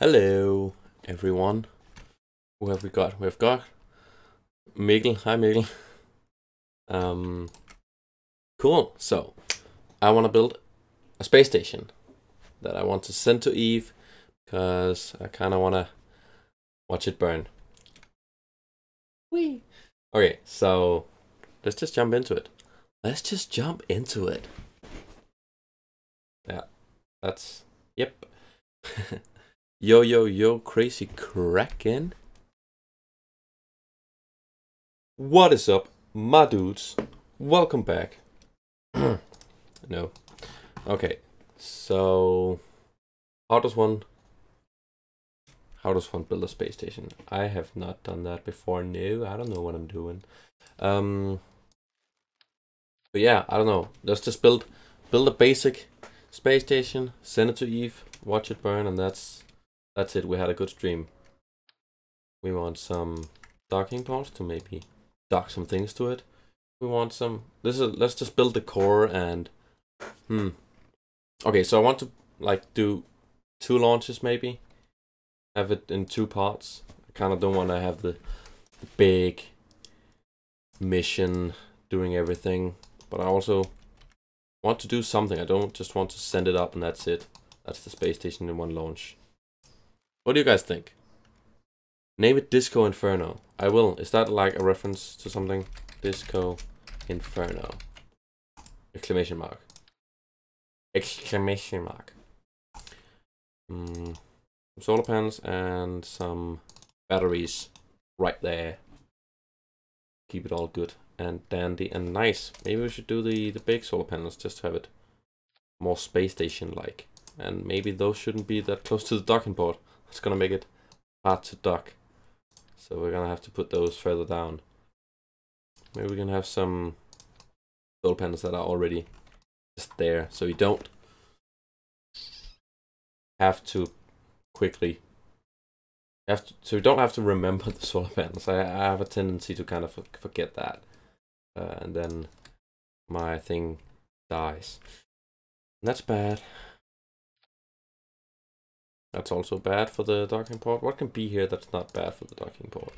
Hello, everyone. Who have we got? We've got Mikkel. Hi, Mikkel. Cool. So, I want to build a space station that I want to send to Eve because I kind of want to watch it burn. Whee! Okay, so let's just jump into it. Yeah, that's, yep. Yo, yo, yo, crazy kraken. What is up, my dudes? Welcome back. No. Okay, so how does one build a space station? I have not done that before. No, I don't know what I'm doing. But yeah, I don't know. Let's just build a basic space station, send it to Eve, watch it burn, and that's it. We had a good stream. We want some docking ports to maybe dock some things to it. We want some. Let's just build the core and okay, so I want to like do 2 launches maybe. Have it in 2 parts. I kind of don't want to have the big mission doing everything, but I also want to do something. I don't just want to send it up and that's it. That's the space station in one launch. What do you guys think? Name it Disco Inferno. I will. Is that like a reference to something? Disco Inferno. Exclamation mark. Exclamation mark. Some solar panels and some batteries right there. Keep it all good and dandy and nice. Maybe we should do the big solar panels just to have it more space station like. And maybe those shouldn't be that close to the docking port. It's gonna make it hard to dock. So we're gonna have to put those further down. Maybe we can have some solar panels that are already just there, so you don't have to quickly so you don't have to remember the solar panels. I have a tendency to kind of forget that, and then my thing dies. And that's bad. That's also bad for the docking port. What can be here that's not bad for the docking port?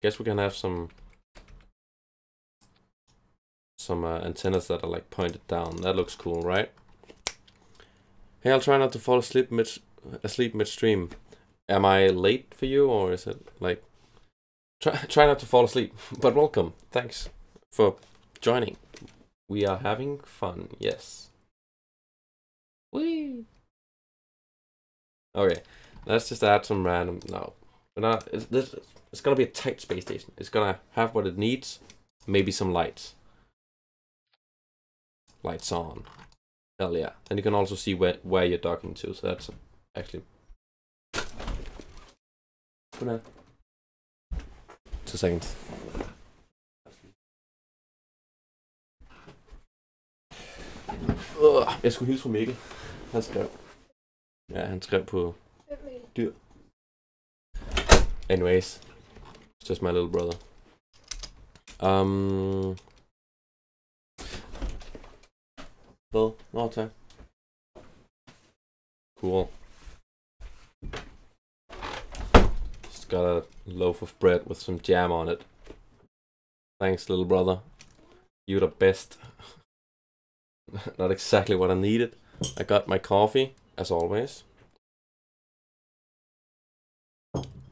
Guess we can have some antennas that are like pointed down. That looks cool, right? Hey, I'll try not to fall asleep midstream. Am I late for you, or is it like try not to fall asleep? But welcome. Thanks for joining. We are having fun. Yes. Whee. Okay, let's just add some random. No, we're not. It's gonna be a tight space station. It's gonna have what it needs. Maybe some lights. Lights on. Hell yeah. And you can also see where you're docking to. So that's actually. 2 seconds. Jeg skulle hilse fra Mikkel. Han skrev. Ja, han skrev på dyr. Anyways, it's just my little brother. Well, no tak. Cool. Just got a loaf of bread with some jam on it. Thanks, little brother. You're the best. Not exactly what I needed. I got my coffee, as always.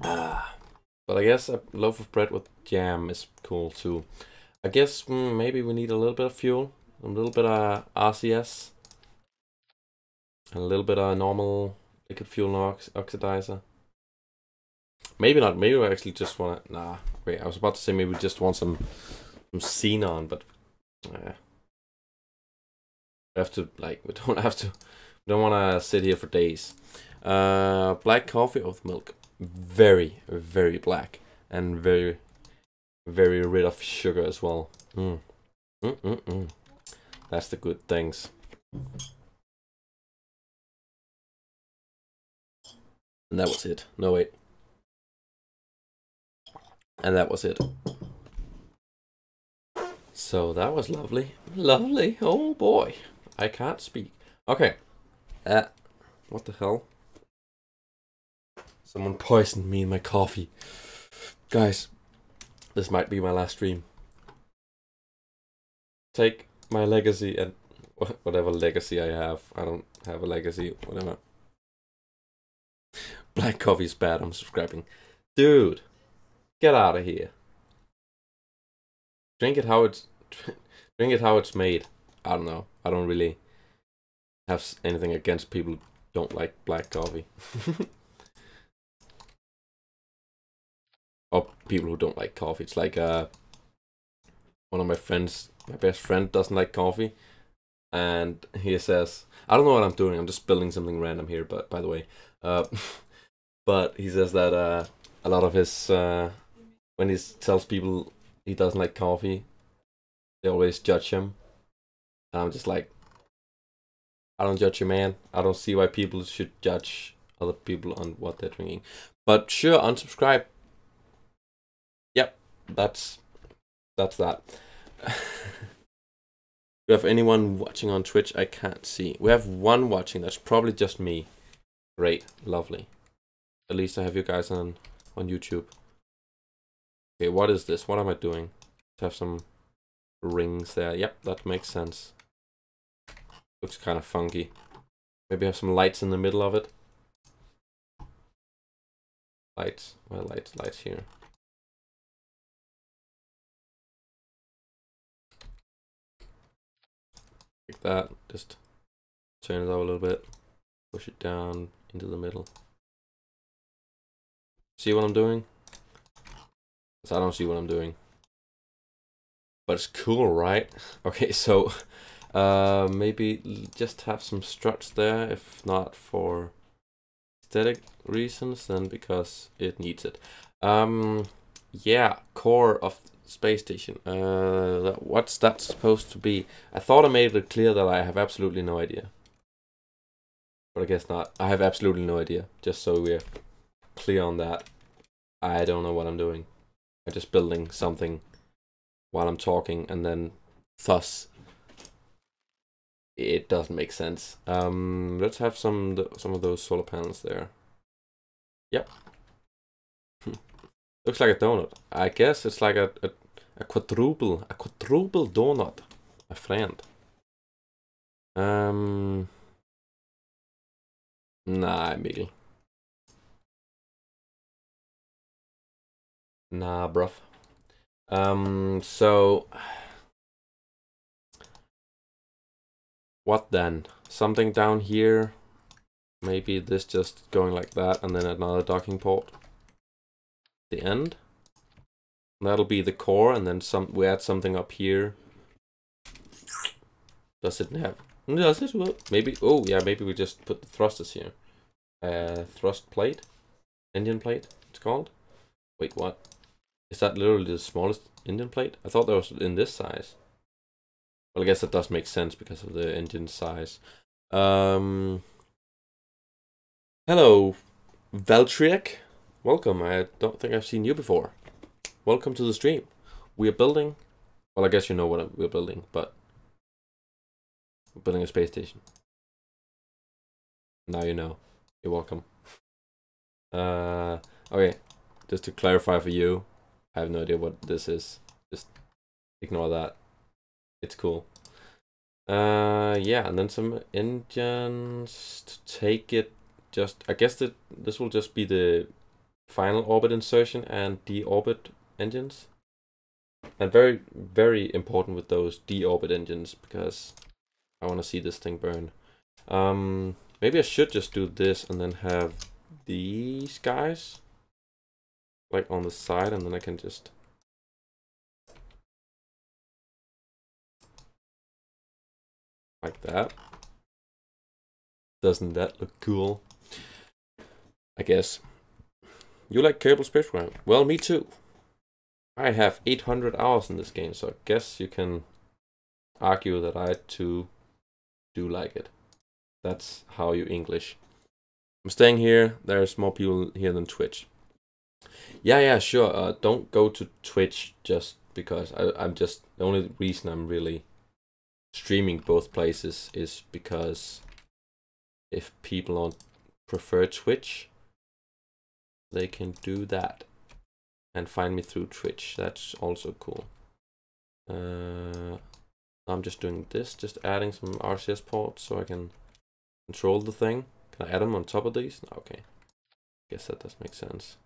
But I guess a loaf of bread with jam is cool too. I guess maybe we need a little bit of fuel, a little bit of RCS, and a little bit of normal liquid fuel oxidizer. Maybe not. Maybe we actually just want to. Nah, wait. I was about to say maybe we just want some xenon, but we have to like. We don't have to. We don't want to sit here for days. Black coffee with milk. Very, very black and very, very rid of sugar as well. That's the good things. And that was it. No, wait. And that was it. So that was lovely. Lovely. Oh boy. I can't speak. Okay. What the hell? Someone poisoned me in my coffee. Guys, this might be my last stream. Take my legacy and whatever legacy I have. I don't have a legacy, whatever. Black coffee is bad, I'm subscribing. Dude, get out of here. Drink it how it's made. I don't know. I don't really have anything against people who don't like black coffee. Or people who don't like coffee. It's like one of my friends, my best friend doesn't like coffee, and he says, I don't know what I'm doing, I'm just building something random here, but by the way, but he says that a lot of his when he tells people he doesn't like coffee, they always judge him, and I'm just like, I don't judge you, man. I don't see why people should judge other people on what they're drinking. But sure, unsubscribe. Yep, that's that. Do we have anyone watching on Twitch? I can't see. We have one watching. That's probably just me. Great, lovely. At least I have you guys on YouTube. Okay, what is this? What am I doing? To have some rings there. Yep, that makes sense. Looks kind of funky. Maybe have some lights in the middle of it. Lights. Well, lights here. Like that. Just turn it up a little bit. Push it down into the middle. See what I'm doing? I don't see what I'm doing. But it's cool, right? Okay, so maybe just have some struts there, if not for aesthetic reasons, then because it needs it. Yeah, core of space station. What's that supposed to be? I thought I made it clear that I have absolutely no idea. But I guess not. I have absolutely no idea. Just so we're clear on that. I don't know what I'm doing. I'm just building something while I'm talking, and then thus it doesn't make sense. Let's have some of those solar panels there. Yep. Looks like a donut. I guess it's like a quadruple donut, my friend. Nah, Mikkel. Nah, bruv. So what then? Something down here. Maybe this just going like that, and then another docking port. The end. That'll be the core, and then we add something up here. Does it have? Does it? Well, maybe. Oh yeah, maybe we just put the thrusters here. Thrust plate, engine plate. It's called. Wait, what? Is that literally the smallest engine plate? I thought that was in this size. Well, I guess that does make sense because of the engine size. Hello, Valtriek. Welcome. I don't think I've seen you before. Welcome to the stream. We are building. Well, I guess you know what we're building, but we're building a space station. Now you know. You're welcome. Okay. Just to clarify for you, I have no idea what this is. Just ignore that. It's cool. Yeah, and then some engines to take it. Just I guess that this will just be the final orbit insertion and deorbit engines. And very, very important with those deorbit engines because I want to see this thing burn. Maybe I should just do this and then have these guys like on the side, and then I can just like that. Doesn't that look cool? I guess. You like Kerbal Space Program? Well, me too. I have 800 hours in this game, so I guess you can argue that I too do like it. That's how you English. I'm staying here. There's more people here than Twitch. Yeah, sure. Don't go to Twitch just because I'm just the only reason I'm really streaming both places is because if people don't prefer Twitch, they can do that and find me through Twitch. That's also cool. I'm just doing this, just adding some RCS ports so I can control the thing. Can I add them on top of these? No, okay. Guess that does make sense.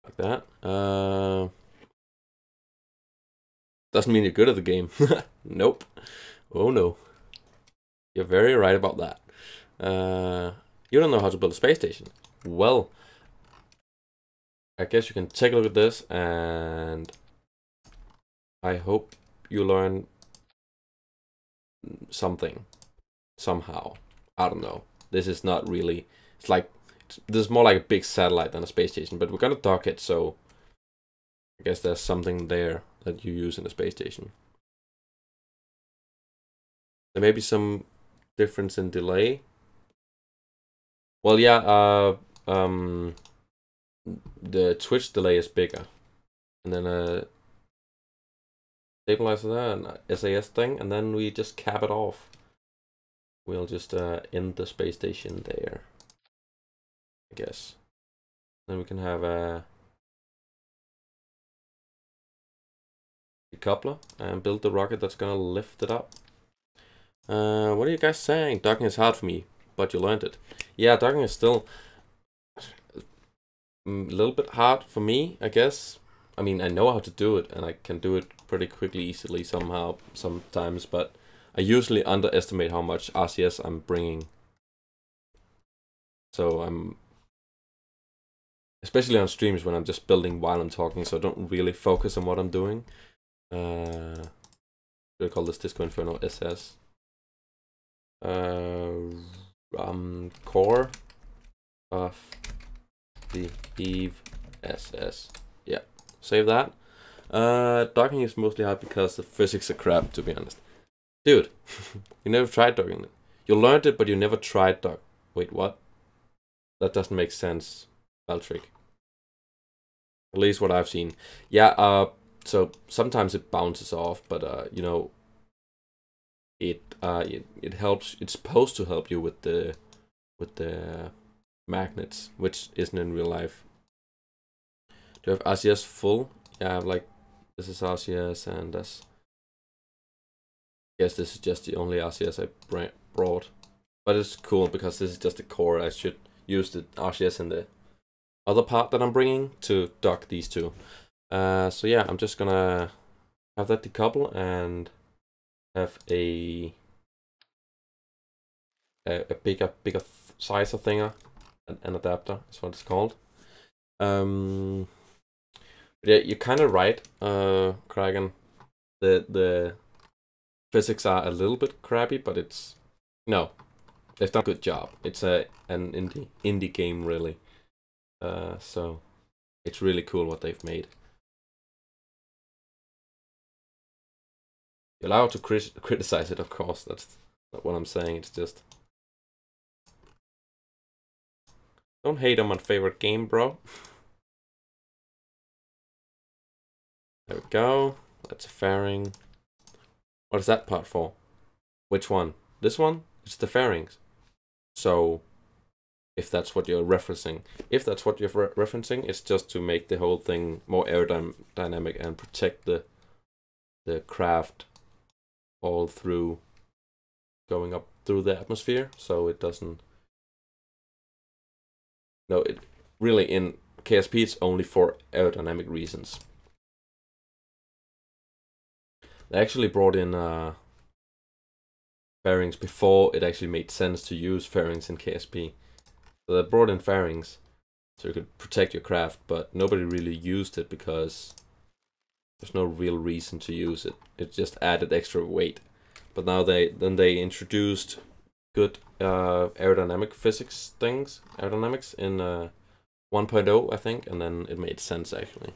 Like that. Doesn't mean you're good at the game. Nope. Oh no. You're very right about that. You don't know how to build a space station. Well, I guess you can take a look at this, and I hope you learn something somehow. I don't know. This is not really. It's like this is more like a big satellite than a space station, but we're gonna dock it, so I guess there's something there that you use in a space station. There may be some difference in delay. Well, yeah. The Twitch delay is bigger, and then a stabilizer there, and SAS thing, and then we just cap it off. We'll just end the space station there, I guess. Then we can have a decoupler and build the rocket that's gonna lift it up. What are you guys saying? Docking is hard for me, but you learned it. Yeah, docking is still a little bit hard for me, I guess. I mean, I know how to do it, and I can do it pretty quickly, easily, sometimes, but I usually underestimate how much RCS I'm bringing. So I'm, especially on streams when I'm just building while I'm talking, so I don't really focus on what I'm doing. We'll call this Disco Inferno SS. Core of the Eve SS. Yeah, save that. Docking is mostly hard because the physics are crap, to be honest. Dude, you never tried docking it. You learned it, but you never tried dock. Wait, what? That doesn't make sense, Valtrick. At least what I've seen. Yeah, so sometimes it bounces off, but you know, it helps. It's supposed to help you with the magnets, which isn't in real life. Do you have RCS full? Yeah, I have, like, this is RCS, and that's, yes, this is just the only RCS I brought. But it's cool because this is just the core. I should use the RCS in the other part that I'm bringing to dock these two. So yeah, I'm just gonna have that decouple and have a bigger sizer thinger, an adapter is what it's called. Yeah, you're kind of right, Kragan. The physics are a little bit crappy, but it's, no, they've done a good job. It's an indie game, really. So it's really cool what they've made. You're allowed to criticize it, of course. That's not what I'm saying. It's just, don't hate on my favorite game, bro. There we go. That's a fairing. What is that part for? Which one? This one? It's the fairings. So, if that's what you're referencing, it's just to make the whole thing more aerodynamic and protect the craft all through going up through the atmosphere, so it doesn't. No, it really, in KSP it's only for aerodynamic reasons. They actually brought in fairings before it actually made sense to use fairings in KSP. So they brought in fairings so you could protect your craft, but nobody really used it because there's no real reason to use it. It just added extra weight. But now they introduced good aerodynamic physics things, aerodynamics in 1.0, I think, and then it made sense actually.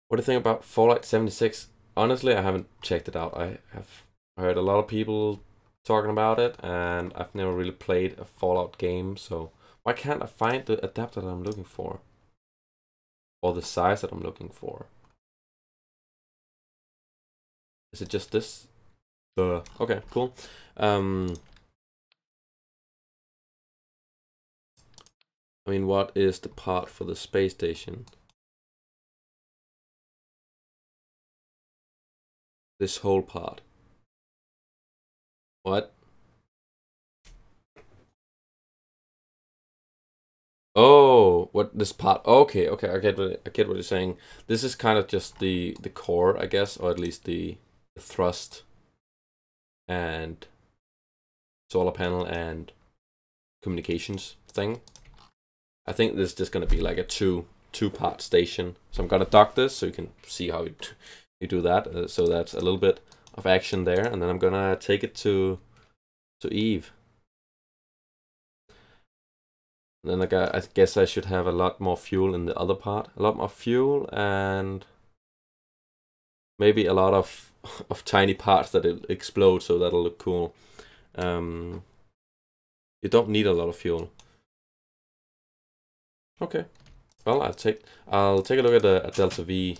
What do you think about Fallout 76? Honestly, I haven't checked it out. I have heard a lot of people talking about it, and I've never really played a Fallout game, so why can't I find the adapter that I'm looking for? Or the size that I'm looking for? Is it just this? Okay, cool. I mean, what is the part for the space station? This whole part. What? Oh, what, this part? Okay, I get what you're saying. This is kind of just the core, I guess, or at least the thrust and solar panel and communications thing. I think this is just gonna be like a two-part station. So I'm gonna dock this so you can see how you do that. So that's a little bit of action there, and then I'm gonna take it to Eve. And then I guess I should have a lot more fuel in the other part. A lot more fuel and maybe a lot of tiny parts that explode, so that'll look cool. You don't need a lot of fuel. Okay. Well, I'll take a look at a delta V.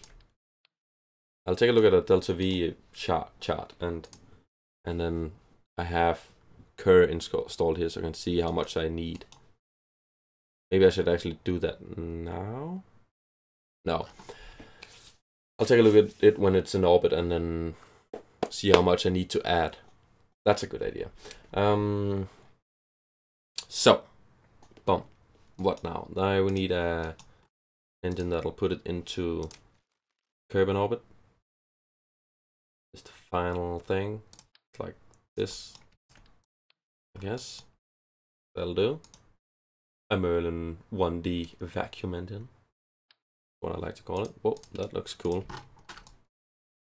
I'll take a look at a delta V chart and then I have Kerr installed here so I can see how much I need. Maybe I should actually do that now. No. I'll take a look at it when it's in orbit and then see how much I need to add. That's a good idea. So, boom. What now? Now we need a engine that'll put it into Kerbal orbit. Just the final thing. It's like this, I guess. That'll do. A Merlin 1D vacuum engine. What I like to call it. Whoa, that looks cool.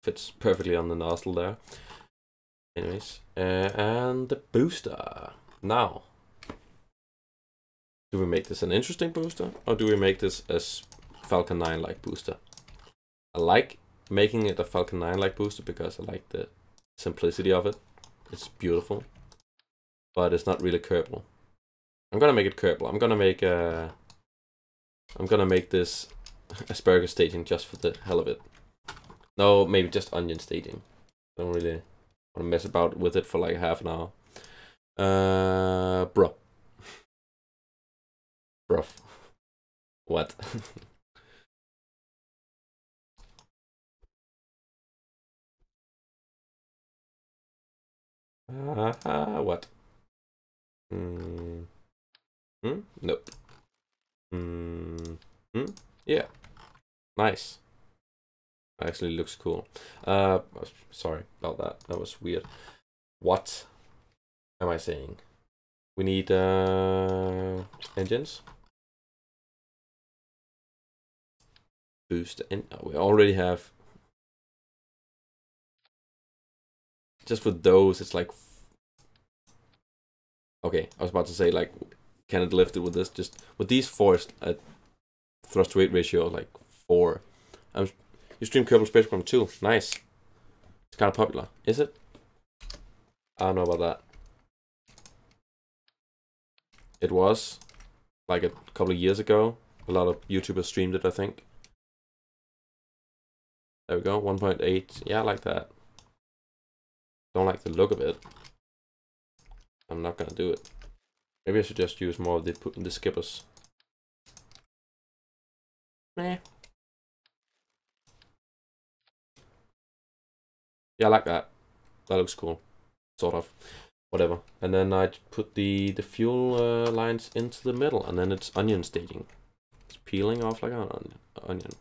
Fits perfectly on the nozzle there. Anyways, and the booster. Now, do we make this an interesting booster, or do we make this as Falcon 9 like booster? I like making it a Falcon 9 like booster because I like the simplicity of it. It's beautiful, but it's not really Kerbal. I'm gonna make it Kerbal. I'm gonna make this asparagus staging just for the hell of it. No, maybe just onion staging. I don't really want to mess about with it for like half an hour. Bruh. Bruh. What? What? Nope. Yeah. Nice. Actually looks cool. Sorry about that. That was weird. What am I saying? We need engines. Boost, and we already have. Just for those, it's like. Okay, I was about to say like, can it lift it with this? Just with these four, a thrust to weight ratio of like 4. You stream Kerbal Space Program 2. Nice. It's kind of popular. Is it? I don't know about that. It was like a couple of years ago. A lot of YouTubers streamed it, I think. There we go. 1.8. Yeah, I like that. Don't like the look of it. I'm not gonna do it. Maybe I should just use more of the skippers. Meh. Yeah, I like that. That looks cool. Sort of. Whatever. And then I put the fuel lines into the middle, and then it's onion staging. It's peeling off like an onion.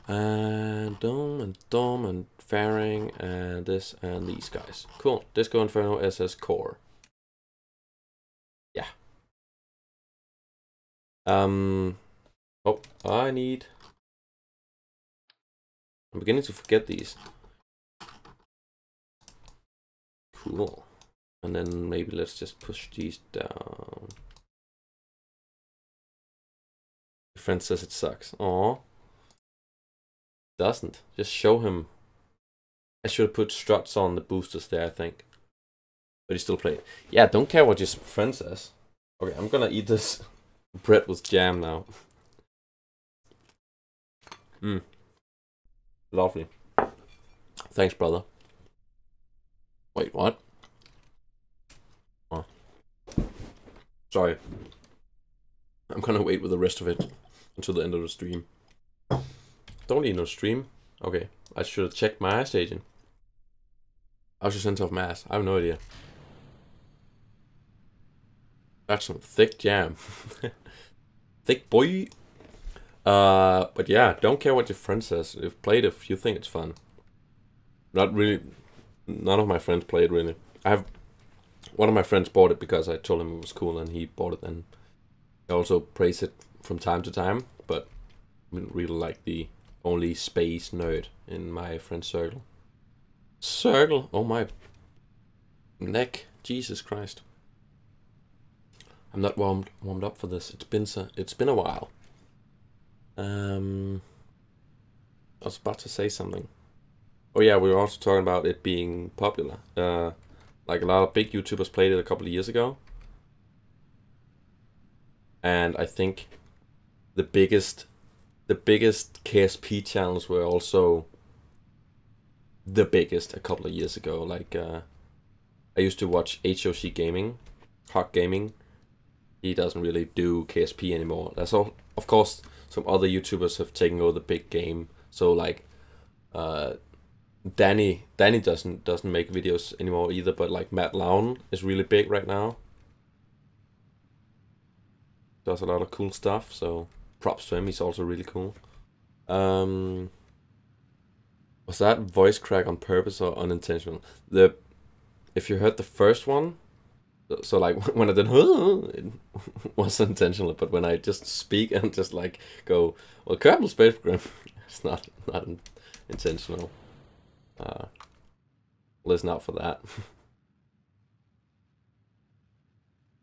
And Dome and Fairing and this and these guys. Cool. Disco Inferno SS Core. Yeah. Oh, I'm beginning to forget these. Cool. And then maybe let's just push these down. My friend says it sucks. Aw. Doesn't. Just show him. I should have put struts on the boosters there, I think. But he still played. Yeah, don't care what your friend says. Okay, I'm gonna eat this bread with jam now. Lovely. Thanks, brother. Wait, what? Oh. Sorry. I'm gonna wait with the rest of it until the end of the stream. Don't eat no stream. Okay, I should have checked my ass agent. I should send off mass. I have no idea. That's some thick jam. Thick boy. But yeah, don't care what your friend says. If played if you think it's fun. Not really. None of my friends play it really. One of my friends bought it because I told him it was cool and he bought it, and I also praise it from time to time, but I didn't really like the only space nerd in my friend circle. Oh my neck. Jesus Christ. I'm not warmed up for this. It's been a while. I was about to say something. Oh yeah, we were also talking about it being popular. Like a lot of big YouTubers played it a couple of years ago. And I think the biggest KSP channels were also the biggest a couple of years ago. Like I used to watch HOC Gaming, Hawk Gaming. He doesn't really do KSP anymore. That's all. Of course, some other YouTubers have taken over the big game So like, Danny doesn't make videos anymore either, but like Matt Lown is really big right now. Does a lot of cool stuff, so props to him. He's also really cool. Was that voice crack on purpose or unintentional? If you heard the first one, so like when I did it was intentional, but when I just speak and just like go, well, Kerbal Space Program, it's not intentional. Listen out for that.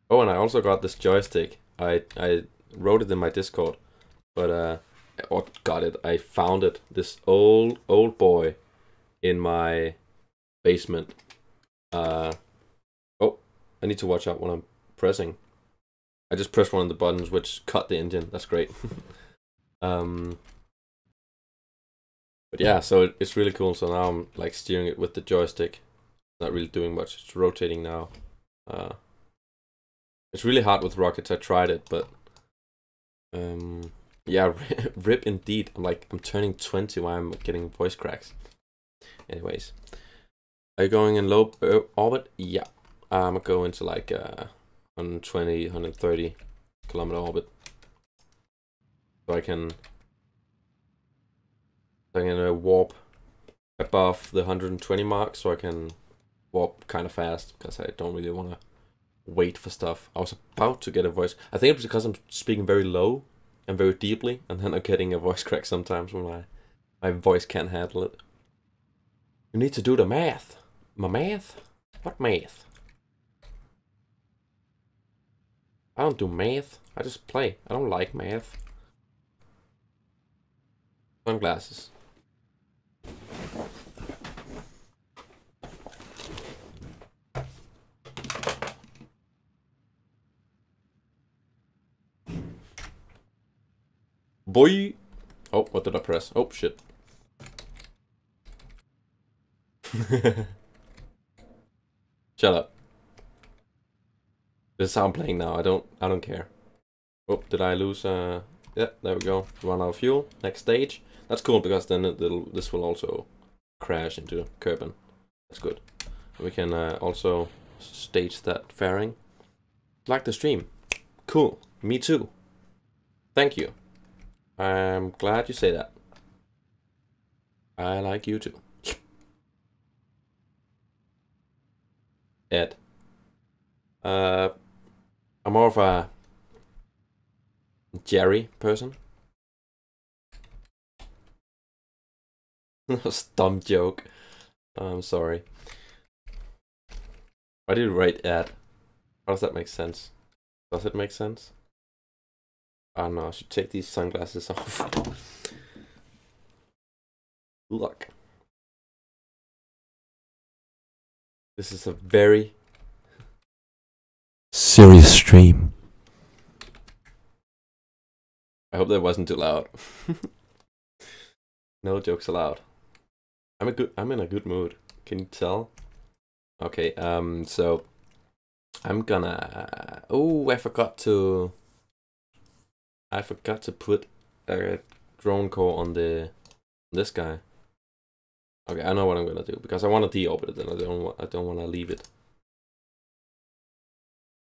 Oh, and I also got this joystick. I wrote it in my Discord, but got it. I found it. This old boy in my basement. Oh, I need to watch out when I'm pressing. I just pressed one of the buttons which cut the engine. That's great. But yeah, so it's really cool. So now I'm like steering it with the joystick. Not really doing much. It's rotating now. It's really hard with rockets. I tried it, but yeah, rip indeed. I'm turning 20 while I'm getting voice cracks. Anyways, are you going in low orbit? Yeah, I'm gonna go into like 120, 130 kilometer orbit, so I can warp above the 120 mark, so I can warp kind of fast because I don't really want to wait for stuff. I was about to get a voice. I think it's because I'm speaking very low and very deeply, and then I'm getting a voice crack sometimes when my voice can't handle it. You need to do the math. My math? What math? I don't do math. I just play. I don't like math. Sunglasses. Boy! Oh, what did I press? Oh, shit. Shut up. This is how I'm playing now. I don't care. Oh, did I lose? Yeah, there we go. Run out of fuel. Next stage. That's cool because then this will also crash into Kerbal. That's good. We can also stage that fairing. Like the stream. Cool. Me too. Thank you. I'm glad you say that. I like you too. Ed. I'm more of a Jerry person. Dumb joke. I'm sorry. Why did you write Ed? How does that make sense? Does it make sense? I don't know, I should take these sunglasses off. Look. This is a very serious stream. I hope that wasn't too loud. No jokes allowed. I'm in a good mood. Can you tell? Okay, so I'm gonna I forgot to put a drone core on this guy. Okay, I know what I'm gonna do because I want to deorbit it and I don't want to leave it.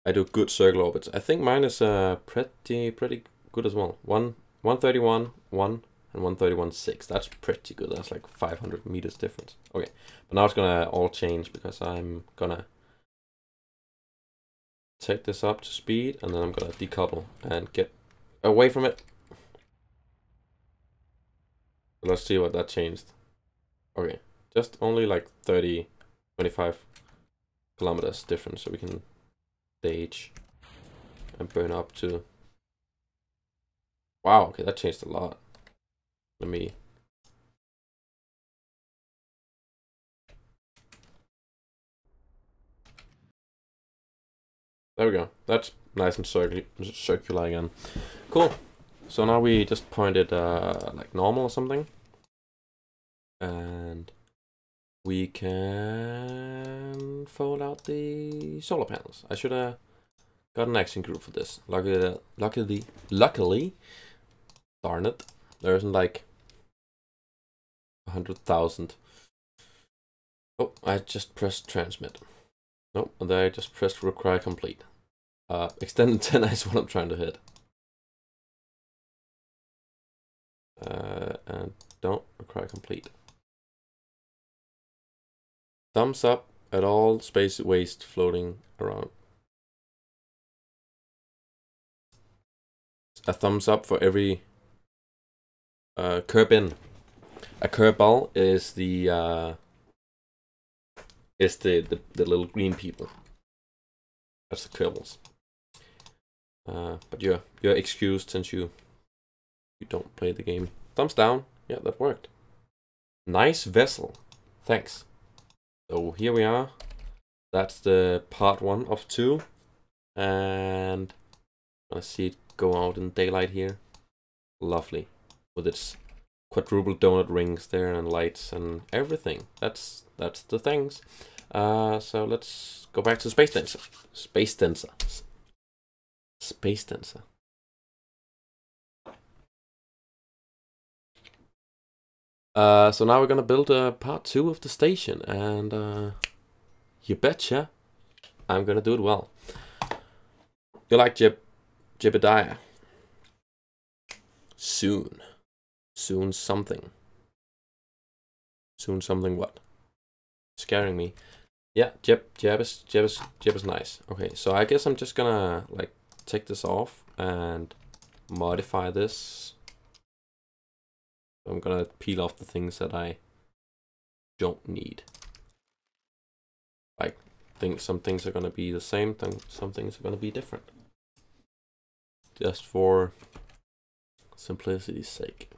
I do good circle orbits. I think mine is pretty good as well. 131 1 and 131.6. That's pretty good. That's like 500 meters difference. Okay, but now it's gonna all change because I'm gonna take this up to speed and then I'm gonna decouple and get away from it. Let's see what that changed. Okay, just only like 25 kilometers difference, so we can stage and burn up to. Wow, okay, that changed a lot. Let me. There we go. That's nice and circular again. Cool. So now we just point it like normal or something. And we can fold out the solar panels. I should have got an action group for this. Luckily, darn it, there isn't like 100,000. Oh, I just pressed transmit. Nope, and then I just pressed require complete. Extend antenna is what I'm trying to hit. And don't require complete. Thumbs up at all space waste floating around. A thumbs up for every Kerbin. A Kerbal is the little green people. That's the Kerbals. But you're excused since you don't play the game. Thumbs down. Yeah, that worked. Nice vessel. Thanks. So here we are. That's the part 1 of 2. And I see it go out in daylight here. Lovely. With its quadruple donut rings there and lights and everything. That's the things. So let's go back to Space Dancer. Space Dancer. Space Dancer. So now we're gonna build part 2 of the station, and you betcha I'm gonna do it well. You like Jebediah? Soon something. Soon something what? Scaring me. Yeah, Jeb is nice. Okay, so I guess I'm just gonna like take this off and modify this. I'm gonna peel off the things that I don't need. Like, some things are gonna be the same, some things are gonna be different. Just for simplicity's sake.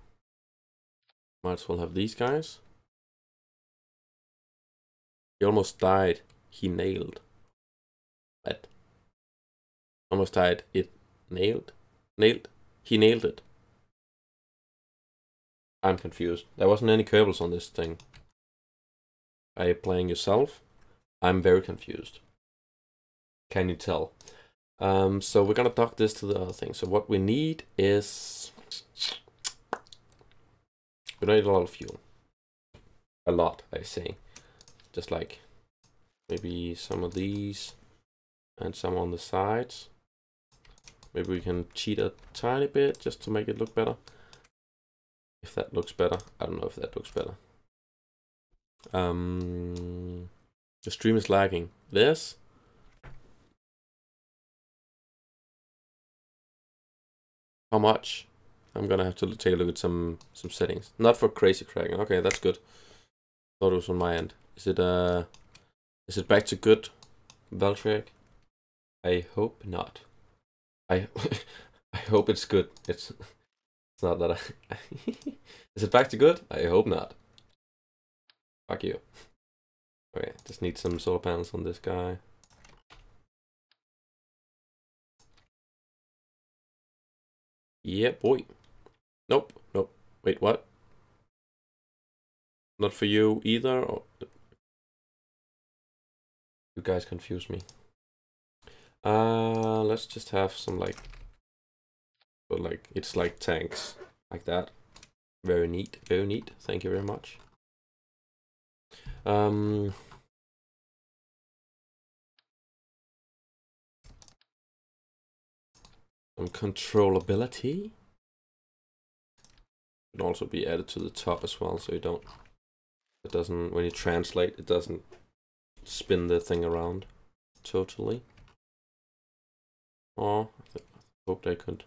Might as well have these guys. He almost died. He nailed. What? Almost died. It nailed? Nailed? He nailed it. I'm confused. There wasn't any Kerbals on this thing. Are you playing yourself? I'm very confused. Can you tell? So we're gonna dock this to the other thing. So what we need is... we need a lot of fuel. A lot, I say. Just like maybe some of these and some on the sides. Maybe we can cheat a tiny bit just to make it look better. If that looks better. I don't know if that looks better. The stream is lagging. This? How much? I'm gonna have to take a look at some settings. Not for crazy cracking. Okay, that's good. Thought it was on my end. Is it back to good, Valtreak? I hope not. I hope it's good. It's not that I... Is it back to good? I hope not. Fuck you. Okay, just need some solar panels on this guy. Yeah, boy. Nope. Wait, what? Not for you either? Or... you guys confuse me. Let's just have some like... but like, it's like tanks. Like that. Very neat, very neat. Thank you very much. Some controllability can also be added to the top as well, so you don't... it doesn't... when you translate, it doesn't spin the thing around totally. Oh, I hoped I could...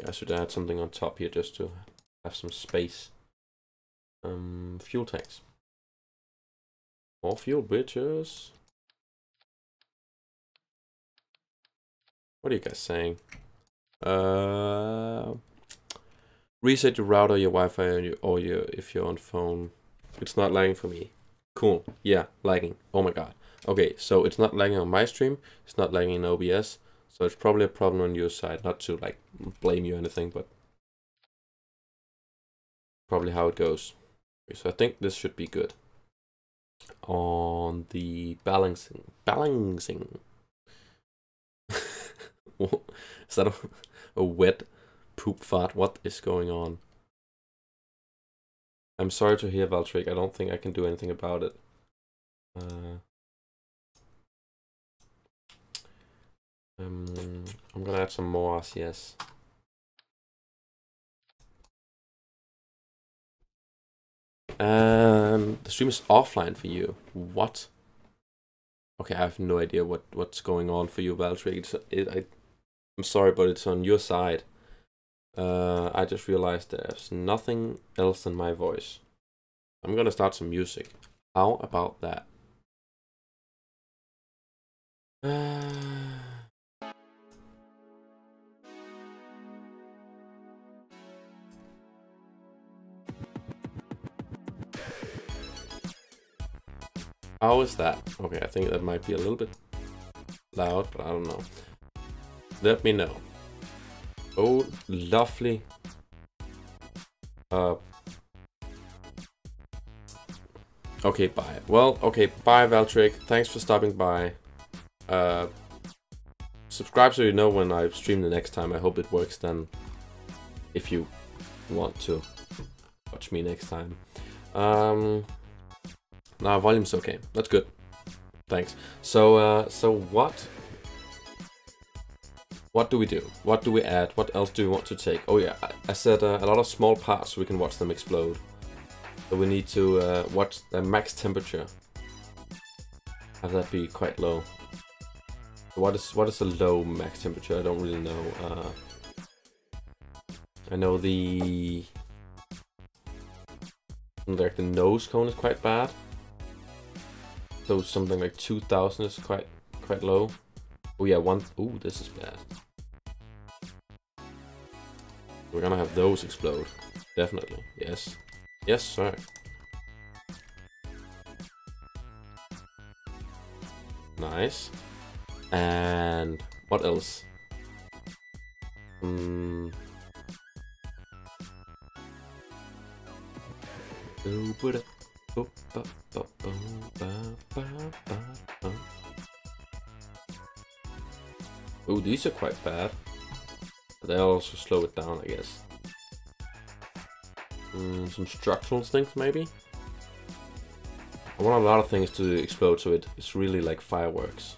I should add something on top here just to have some space. Fuel tanks. More fuel, bitches. What are you guys saying? Reset your router, your Wi-Fi, or if you're on phone. It's not lagging for me. Cool. Yeah, lagging. Oh my god. Okay, so it's not lagging on my stream. It's not lagging in OBS. So it's probably a problem on your side. Not to like blame you or anything, but probably how it goes. Okay, so I think this should be good. On the balancing. Is that a wet poop fart? What is going on? I'm sorry to hear, Valtrik. I don't think I can do anything about it. I'm gonna add some more RCS. The stream is offline for you. What? Okay, I have no idea what's going on for you, Valtrik. I'm sorry, but it's on your side. I just realized there's nothing else than my voice. I'm gonna start some music. How about that? How is that? Okay, I think that might be a little bit loud, but I don't know. Let me know. Oh, lovely. Okay, bye. Well, okay, bye, Valtrik. Thanks for stopping by. Subscribe so you know when I stream the next time. I hope it works then, if you want to watch me next time. Now volume's okay. That's good. Thanks. So what do we do? What do we add? What else do we want to take? Oh yeah, I said a lot of small parts so we can watch them explode. So we need to watch the max temperature. Have that be quite low. What is a low max temperature? I don't really know. I know like the nose cone is quite bad. So something like 2000 is quite low. Oh yeah, ooh, this is bad. We're gonna have those explode. Definitely. Yes. Yes, sir. Nice. And what else? Oh, these are quite bad. But they'll also slow it down, I guess. Some structural things, maybe? I want a lot of things to explode, so it's really like fireworks.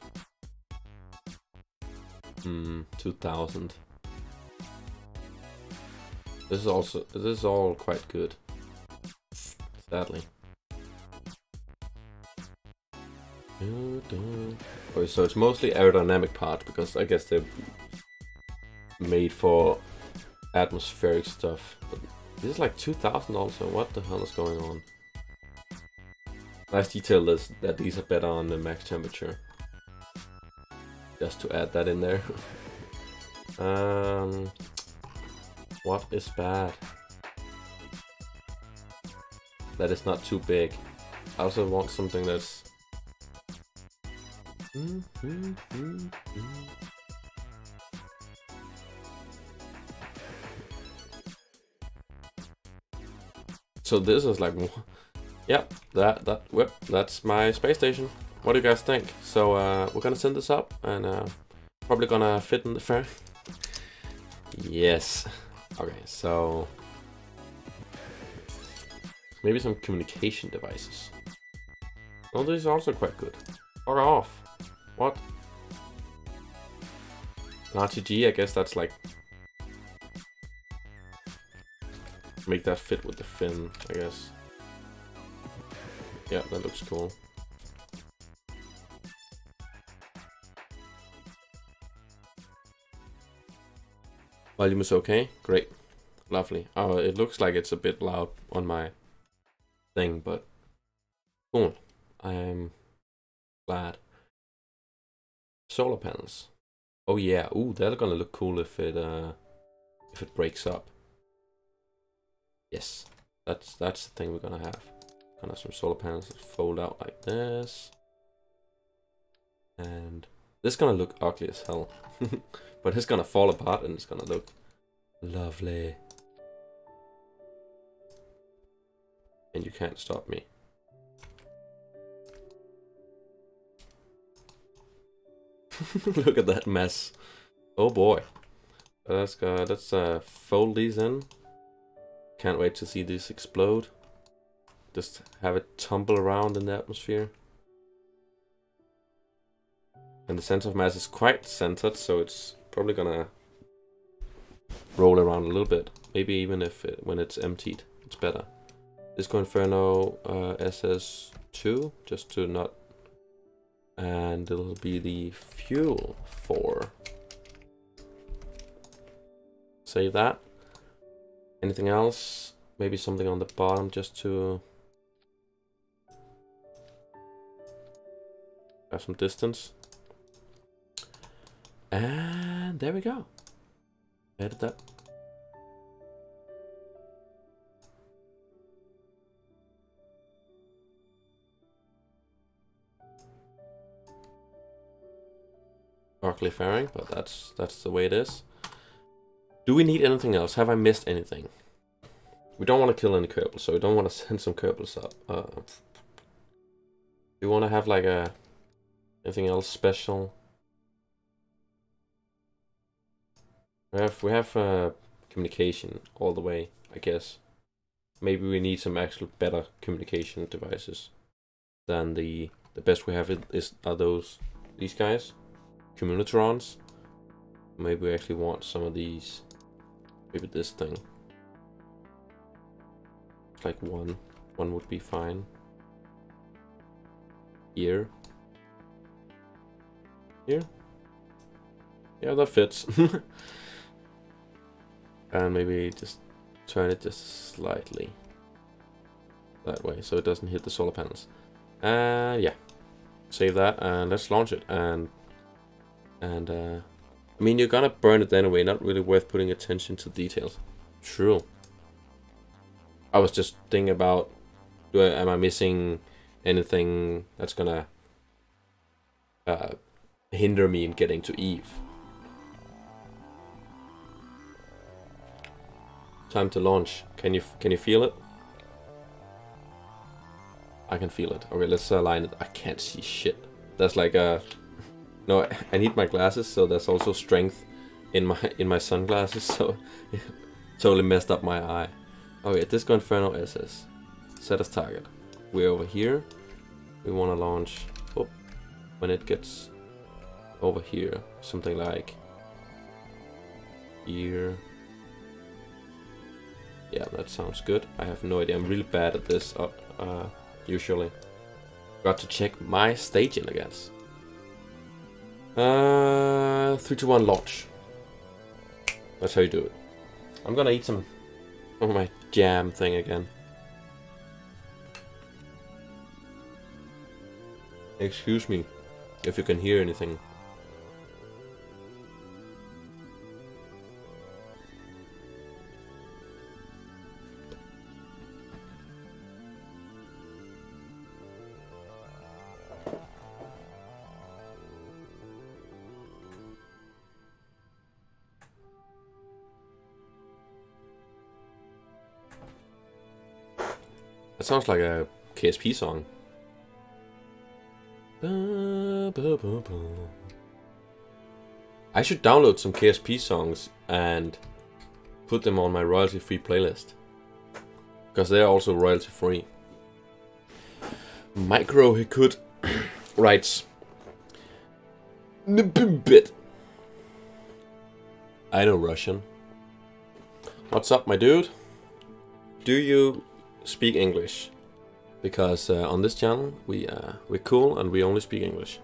2000. This is all quite good. Sadly. Okay, so it's mostly aerodynamic parts, because I guess they're made for atmospheric stuff. But this is like 2000 also. What the hell is going on? Nice detail is that these are better on the max temperature. Just to add that in there. What is bad? That is not too big. I also want something that's... So this is like... Yep, that's my space station. What do you guys think? So we're gonna send this up and probably gonna fit in the fair. Yes. Okay, so maybe some communication devices. Oh, these are also quite good. Fuck off. What? An RTG, I guess that's like... Make that fit with the fin, I guess. Yeah, that looks cool. Volume is okay? Great. Lovely. Oh, it looks like it's a bit loud on my thing, but cool. I am glad. Solar panels. Oh yeah. Ooh, they're gonna look cool if it breaks up. Yes. That's the thing we're gonna have. Gonna have some solar panels that fold out like this. And this is gonna look ugly as hell. But it's gonna fall apart and it's gonna look lovely. And you can't stop me. Look at that mess. Oh boy. Let's fold these in. Can't wait to see these explode. Just have it tumble around in the atmosphere. And the center of mass is quite centered, so it's probably gonna roll around a little bit. Maybe even when it's emptied, it's better. Disco Inferno SS2, just to not... And it'll be the fuel 4. Save that. Anything else? Maybe something on the bottom just to have some distance. And there we go. Edit that. Ugly fairing, but that's the way it is. Do we need anything else? Have I missed anything? We don't want to kill any Kerbals, so we don't want to send some Kerbals up. We want to have like anything else special. We have communication all the way, I guess. Maybe we need some actual better communication devices than the best we have are these guys, Communitrons. Maybe we actually want some of these. Maybe this thing. It's like one would be fine. Here. Yeah, that fits. And maybe just turn it just slightly that way so it doesn't hit the solar panels. And yeah, save that and let's launch it. And I mean, you're gonna burn it anyway, not really worth putting attention to details. True. I was just thinking about, am I missing anything that's gonna hinder me in getting to Eve? Time to launch. Can you feel it? I can feel it. Okay, let's align it. I can't see shit. That's like a... No, I need my glasses, so there's also strength in my sunglasses, so it totally messed up my eye. Okay, Disco Inferno SS. Set as target. We're over here. We want to launch when it gets over here. Something like here. Yeah, that sounds good. I have no idea. I'm really bad at this usually. Got to check my staging, I guess. 3, 2, 1, launch. That's how you do it. I'm gonna eat some of my jam thing again. Excuse me if you can hear anything. That sounds like a KSP song. I should download some KSP songs and put them on my royalty-free playlist, because they are also royalty-free. Micro Hikut writes, bit. I know Russian. What's up, my dude? Do you speak English? Because on this channel we're cool and we only speak English.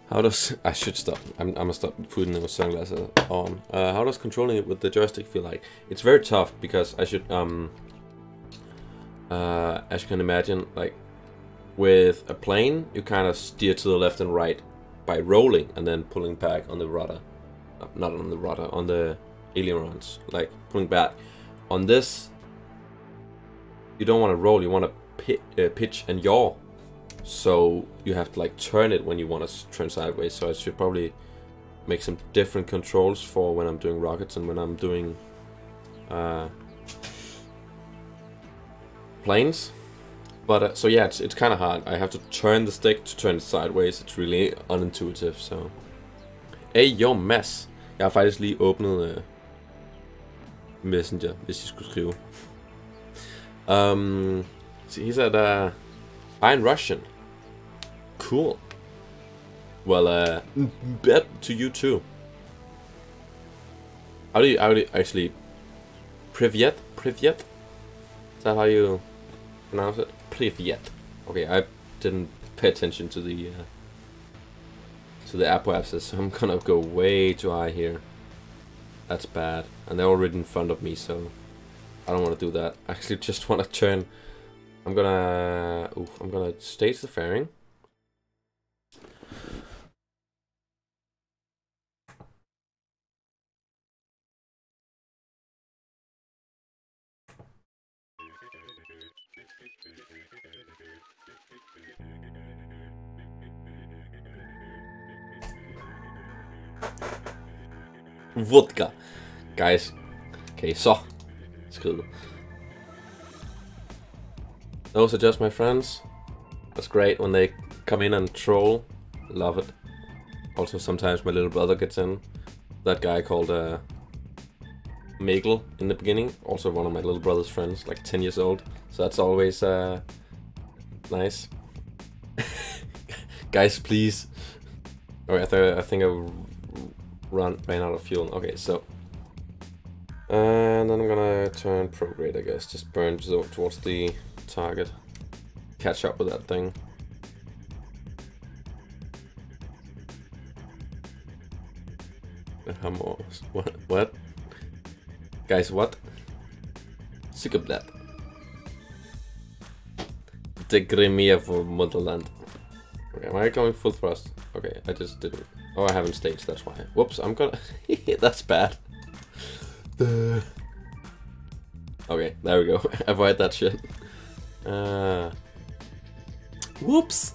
How does I should stop? I'm gonna stop putting those sunglasses on. How does controlling it with the joystick feel like? It's very tough because I should as you can imagine, like with a plane, you kind of steer to the left and right by rolling and then pulling back on the rudder. Not on the rudder, on the ailerons, like pulling back. On this, you don't want to roll, you want to pitch and yaw. So you have to like turn it when you want to turn sideways. So I should probably make some different controls for when I'm doing rockets and when I'm doing planes. But so yeah, it's kind of hard. I have to turn the stick to turn it sideways. It's really unintuitive. Så hey yo Mads, jeg har faktisk lige åbnet Messenger, hvis I skulle skrive. He said, "I'm Russian." Cool. Well, bet to you too. How do you actually? Privyet? Privyet? Is that how you pronounce it? Privyet. Okay, I didn't pay attention to the app websites, so I'm gonna go way too high here. That's bad, and they're already in front of me, so I don't want to do that. I actually just want to turn. I'm gonna stage the fairing. Vodka. Guys. Okay, så. Skridt. Those are just my friends. That's great when they come in and troll. Love it. Also, sometimes my little brother gets in. That guy called Mikkel in the beginning. Also one of my little brother's friends, like 10 years old. So that's always nice. Guys, please. Alright, I think I ran out of fuel. Okay, so. And then I'm gonna turn prograde, I guess. Just burn towards the target. Catch up with that thing. What? Guys, what? Sick of that. The Crimea for Motherland. Okay, am I going full thrust? Okay, I just didn't. Oh, I haven't staged, that's why. Whoops, I'm gonna. That's bad. Okay, there we go. Avoid that shit. Whoops!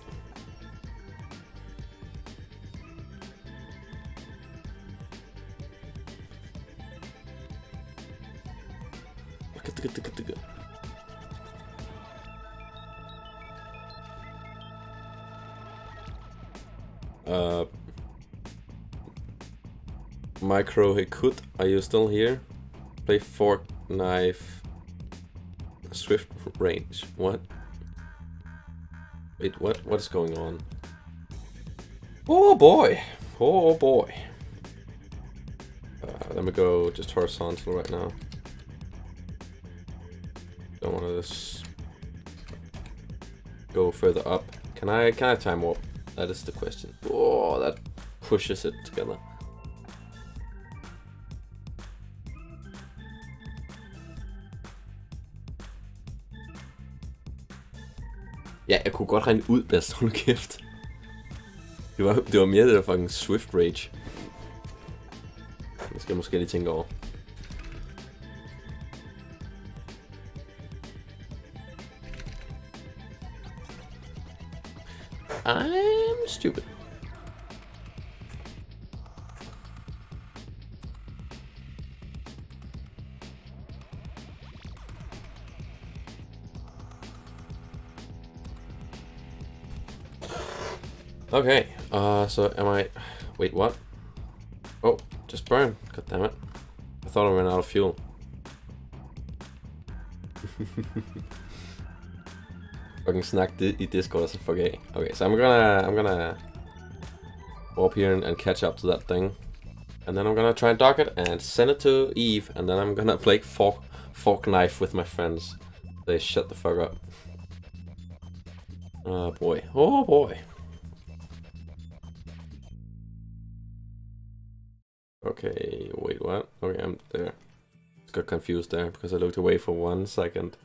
Micro Hikut, are you still here? Play fork, knife, swift range. What? Wait, what? What's going on? Oh boy! Oh boy! Let me go just horizontal right now. Don't want to just go further up. Can I time warp? That is the question. Oh, that pushes it together. Ja, jeg kunne godt regne ud, Bast, hold kæft. Det var mere det der fucking Swift Rage. Det skal jeg måske lige tænke over. I'm stupid. Okay, so am I... Wait, what? Oh, just burn. God damn it. I thought I ran out of fuel. Fucking snack i Discord og så fuck af. Okay, so I'm gonna warp here and catch up to that thing. And then I'm gonna try and dock it and send it to Eve. And then I'm gonna play fork knife with my friends. They shut the fuck up. Oh boy. Oh boy. Okay, wait, what? Okay, I'm there. Just got confused there because I looked away for 1 second.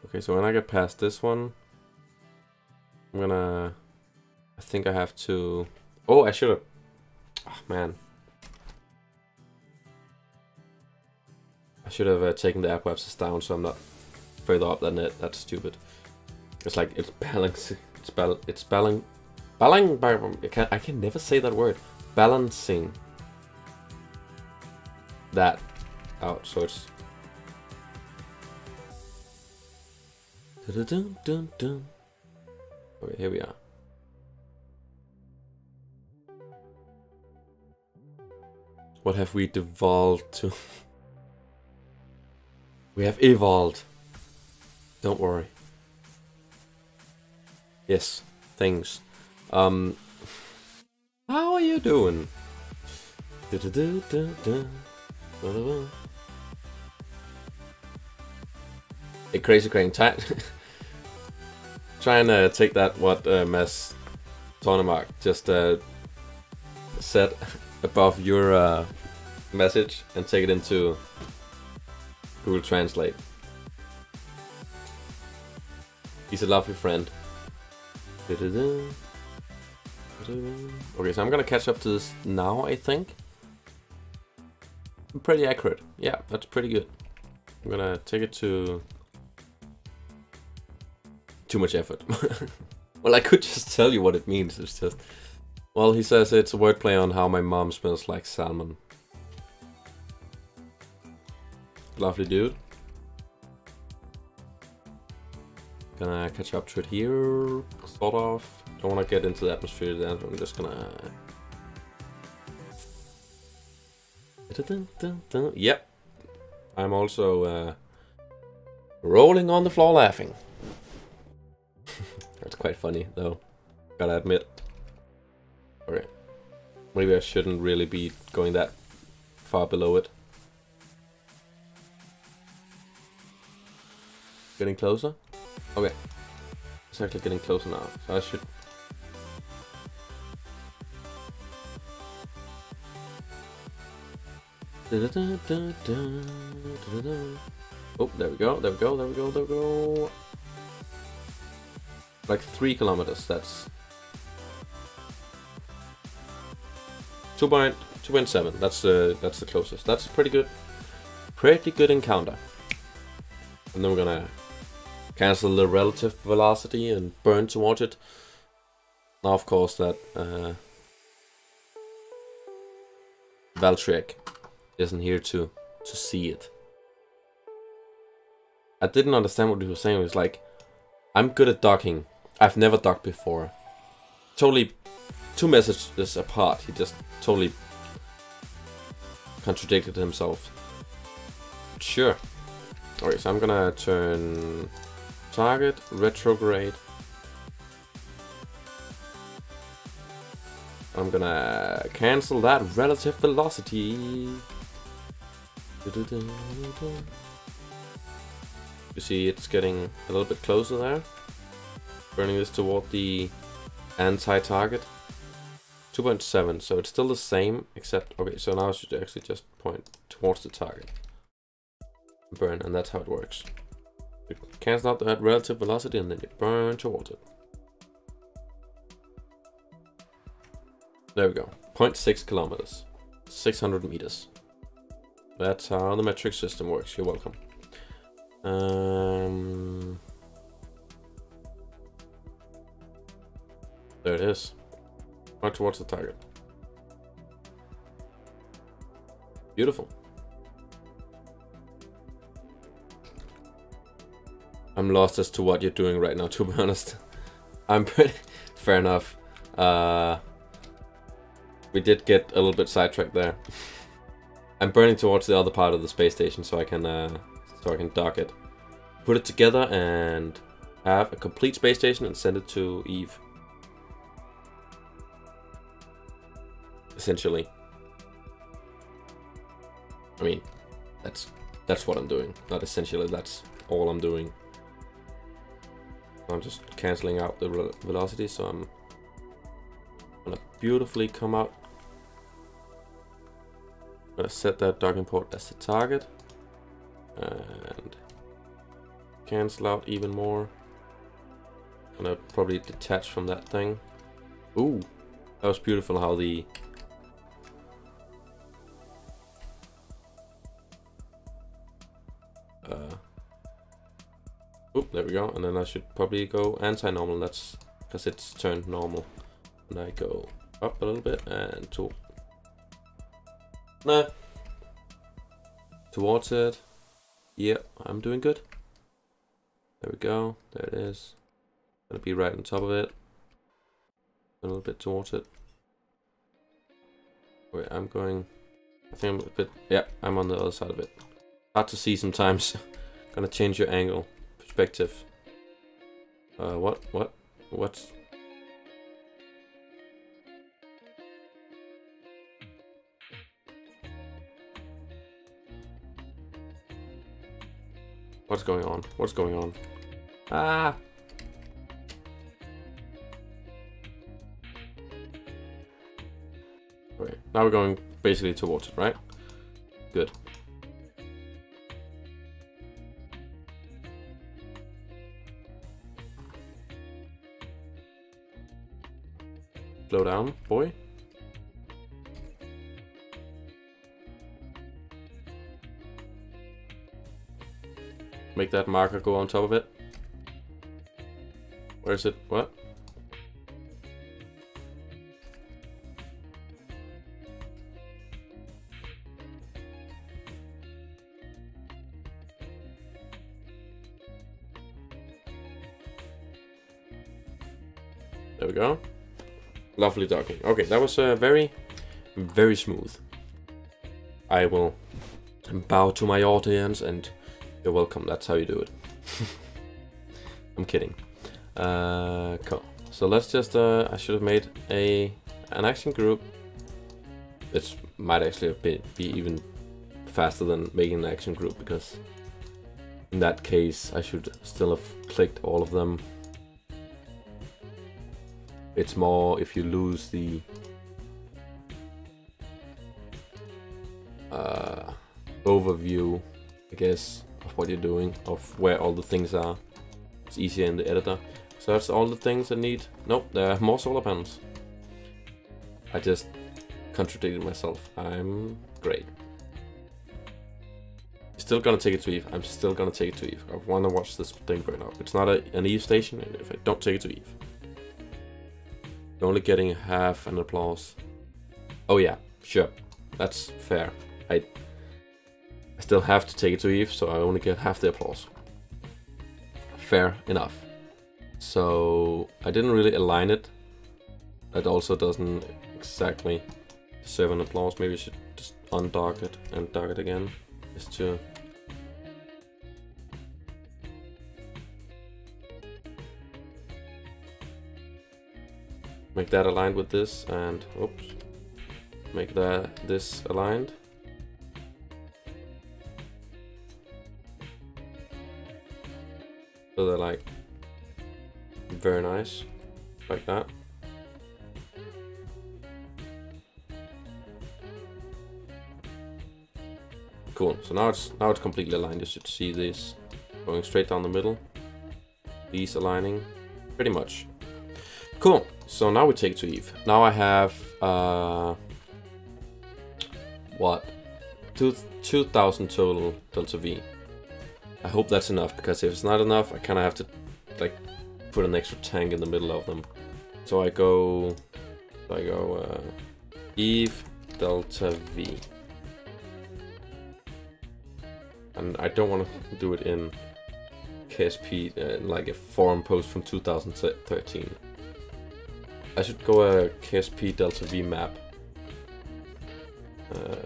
Okay, so when I get past this one, I'm gonna... I think I have to... Oh, I should have... Oh, man. I should have taken the airwebs down so I'm not further up than it. That's stupid. It's like, it's balancing... It's balancing... I can never say that word. Balancing that out, so it's... Okay, here we are. What have we devolved to? We have evolved. Don't worry. Yes, things. How are you doing? A crazy crane trying to take that what Mads Tornemark just said above your message and take it into Google Translate. He's a lovely friend. Okay, so I'm gonna catch up to this now, I think. Pretty accurate. Yeah, that's pretty good. I'm gonna take it to... Too much effort. Well, I could just tell you what it means. It's just... Well, he says it's a wordplay on how my mom smells like salmon. Lovely dude. Gonna catch up to it here, sort of. Don't want to get into the atmosphere then. I'm just gonna... Yep. I'm also rolling on the floor laughing. That's quite funny though, gotta admit. Okay. Maybe I shouldn't really be going that far below it. Getting closer? Okay. It's actually getting closer now, so I should... Oh, there we go, there we go, there we go, there we go. Like 3 kilometers, that's 2.7, that's the closest. That's pretty good encounter. And then we're gonna cancel the relative velocity and burn towards it. Now of course that Valtryek isn't here to see it. I didn't understand what he was saying. It was like, I'm good at docking. I've never docked before. Totally 2 messages apart. He just totally contradicted himself. Sure. Okay, so I'm gonna turn target, retrograde. I'm gonna cancel that relative velocity. You see it's getting a little bit closer there. Burning this toward the anti-target. 2.7, so it's still the same, except... Okay, so now I should actually just point towards the target. Burn, and that's how it works. You cancel out that relative velocity and then you burn towards it. There we go. 0.6 kilometers. 600 meters. That's how the metric system works. You're welcome. There it is. Right towards the target. Beautiful. I'm lost as to what you're doing right now, to be honest. I'm pretty... Fair enough. We did get a little bit sidetracked there. I'm burning towards the other part of the space station so I can dock it. Put it together and have a complete space station and send it to Eve. Essentially. I mean, that's what I'm doing. Not essentially, that's all I'm doing. I'm just cancelling out the velocity, so I'm gonna beautifully come out. I'm gonna set that docking port as the target and cancel out even more. I'm gonna probably detach from that thing. Ooh, that was beautiful how the oop, there we go, and then I should probably go anti-normal. That's because it's turned normal. And I go up a little bit and towards it. Yeah, I'm doing good. There we go. There it is. Gonna be right on top of it. A little bit towards it. Wait, I think I'm a bit. Yeah, I'm on the other side of it. Hard to see sometimes Gonna change your angle, perspective. What's... What's going on? What's going on? Ah! Okay, now we're going basically towards it, right? Good. Slow down, boy. Make that marker go on top of it. Where is it? What? There we go. Lovely docking. Okay, that was very, very smooth. I will bow to my audience and you're welcome. That's how you do it. I'm kidding. Cool. So let's just, I should have made an action group. This might actually be even faster than making an action group, because in that case I should still have clicked all of them. It's more if you lose the overview, I guess, of what you're doing, of where all the things are. It's easier in the editor. So that's all the things I need. Nope, there are more solar panels. I just contradicted myself. I'm great. Still gonna take it to Eve. I'm still gonna take it to Eve. I wanna watch this thing burn up. It's not an Eve station, and if I don't take it to Eve, you're only getting half an applause. Oh yeah, sure. That's fair. I still have to take it to Eve, so I only get half the applause. Fair enough. So I didn't really align it. That also doesn't exactly deserve an applause. Maybe I should just undock it and dock it again. Just to make that aligned with this, and oops, make this aligned. So they're like very nice, like that. Cool. So now it's completely aligned. You should see this going straight down the middle. These aligning, pretty much. Cool. So now we take it to Eve. Now I have what, 2,000 total delta V. I hope that's enough, because if it's not enough, I kind of have to like put an extra tank in the middle of them. So I go Eve delta V, and I don't want to do it in KSP like a forum post from 2013. I should go a KSP delta V map,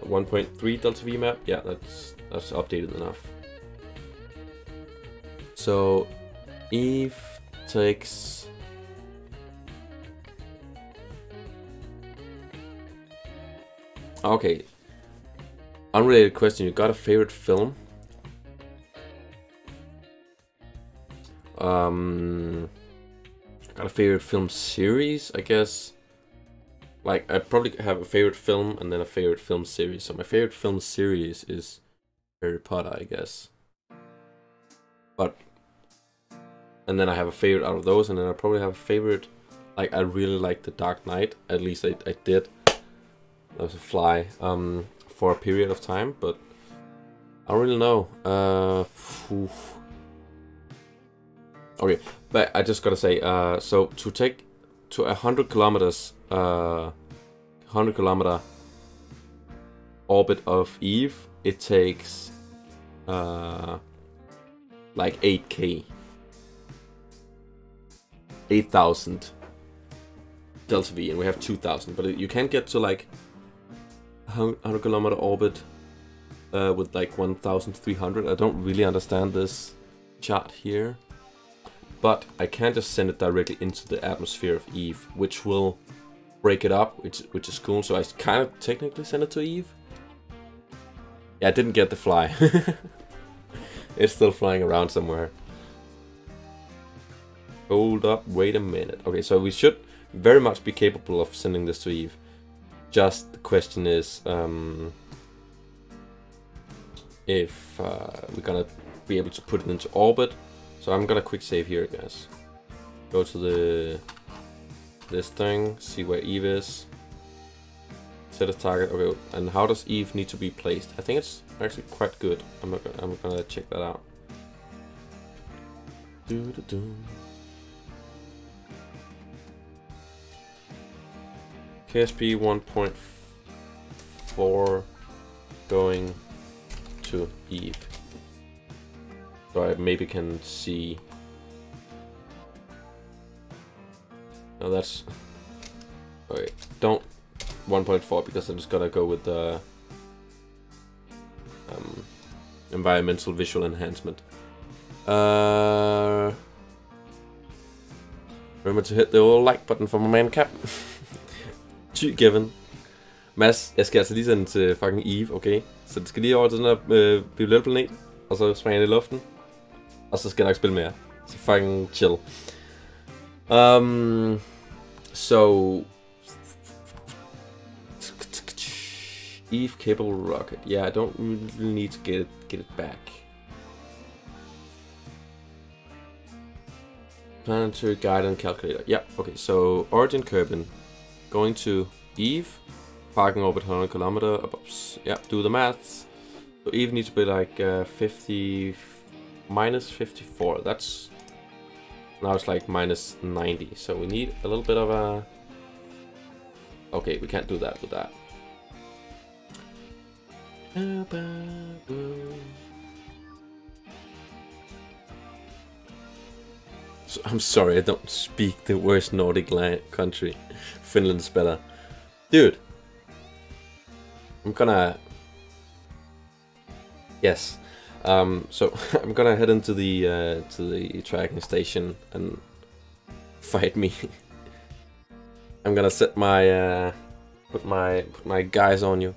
1.3 delta V map. Yeah, that's updated enough. So Eve takes okay. Unrelated question: you got a favorite film? Got a favorite film series, I guess. Like, I probably have a favorite film and then a favorite film series. So my favorite film series is Harry Potter, I guess. But and then I have a favorite out of those, and then I probably have a favorite. Like, I really like The Dark Knight. At least I did. That was a fly for a period of time, but I don't really know. Okay, but I just gotta say, so to take to 100 kilometers, 100 kilometer orbit of Eve, it takes like 8K, 8,000 delta V, and we have 2,000. But you can get to like 100 kilometer orbit with like 1,300. I don't really understand this chart here, but I can just send it directly into the atmosphere of Eve, which will break it up, which is cool. So I kind of technically send it to Eve. Yeah, I didn't get the fly. It's still flying around somewhere. Hold up, wait a minute. Okay, so we should very much be capable of sending this to Eve. Just the question is if we're gonna be able to put it into orbit. So I'm gonna quick save here, guys. Go to this thing, see where Eve is. Set a target. Okay, and how does Eve need to be placed? I think it's actually quite good. I'm gonna check that out. KSP 1.4 going to Eve. So I maybe can see. No, that's okay. Don't 1.4 because I'm just gonna go with the environmental visual enhancement. Remember to hit the old like button for my man Cap. Syg Kevin. Mads, jeg skal altså lige sende til fucking Eve, okay? Så det skal lige over til den her violet planet, og så springe i luften. Og så skal jeg nok spille mere. Så fucking chill. So Eve Kerbal rocket. Yeah, I don't really need to get it back. Planetary guide and calculator. Yeah, okay, so origin Kerbin. Going to Eve. Parking orbit 100 kilometer. Yeah, do the maths. So Eve needs to be like 50 minus 54. That's now it's like minus 90. So we need a little bit of a. Okay, we can't do that with that. So, I'm sorry, I don't speak the worst Nordic country. Finland's better, dude. I'm gonna. Yes. So I'm gonna head into the tracking station and fight me. I'm gonna set my put my guys on you.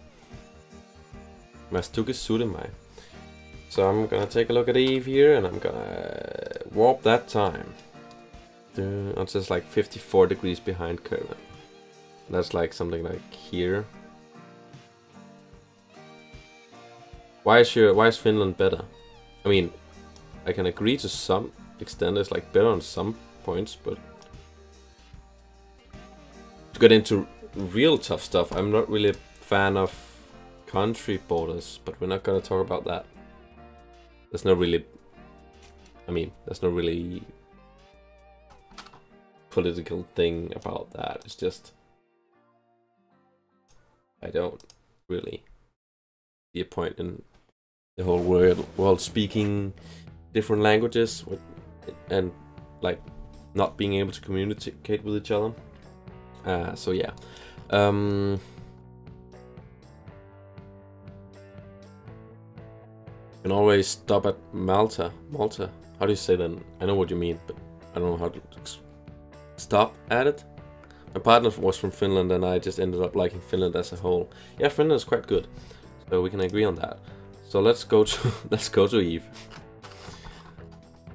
Mastuke Sudemai. So I'm gonna take a look at Eve here and I'm gonna warp that time. Until it's like 54 degrees behind Kerbal. That's like something like here. Why is Finland better? I mean, I can agree to some extent it's like better on some points, but to get into real tough stuff, I'm not really a fan of country borders, but we're not gonna talk about that. There's no really political thing about that. It's just I don't really see a point in the whole world speaking different languages and like not being able to communicate with each other. So yeah. You can always stop at Malta. Malta. How do you say that? I know what you mean, but I don't know how to stop at it. My partner was from Finland, and I just ended up liking Finland as a whole. Yeah, Finland is quite good, so we can agree on that. So let's go to Eve.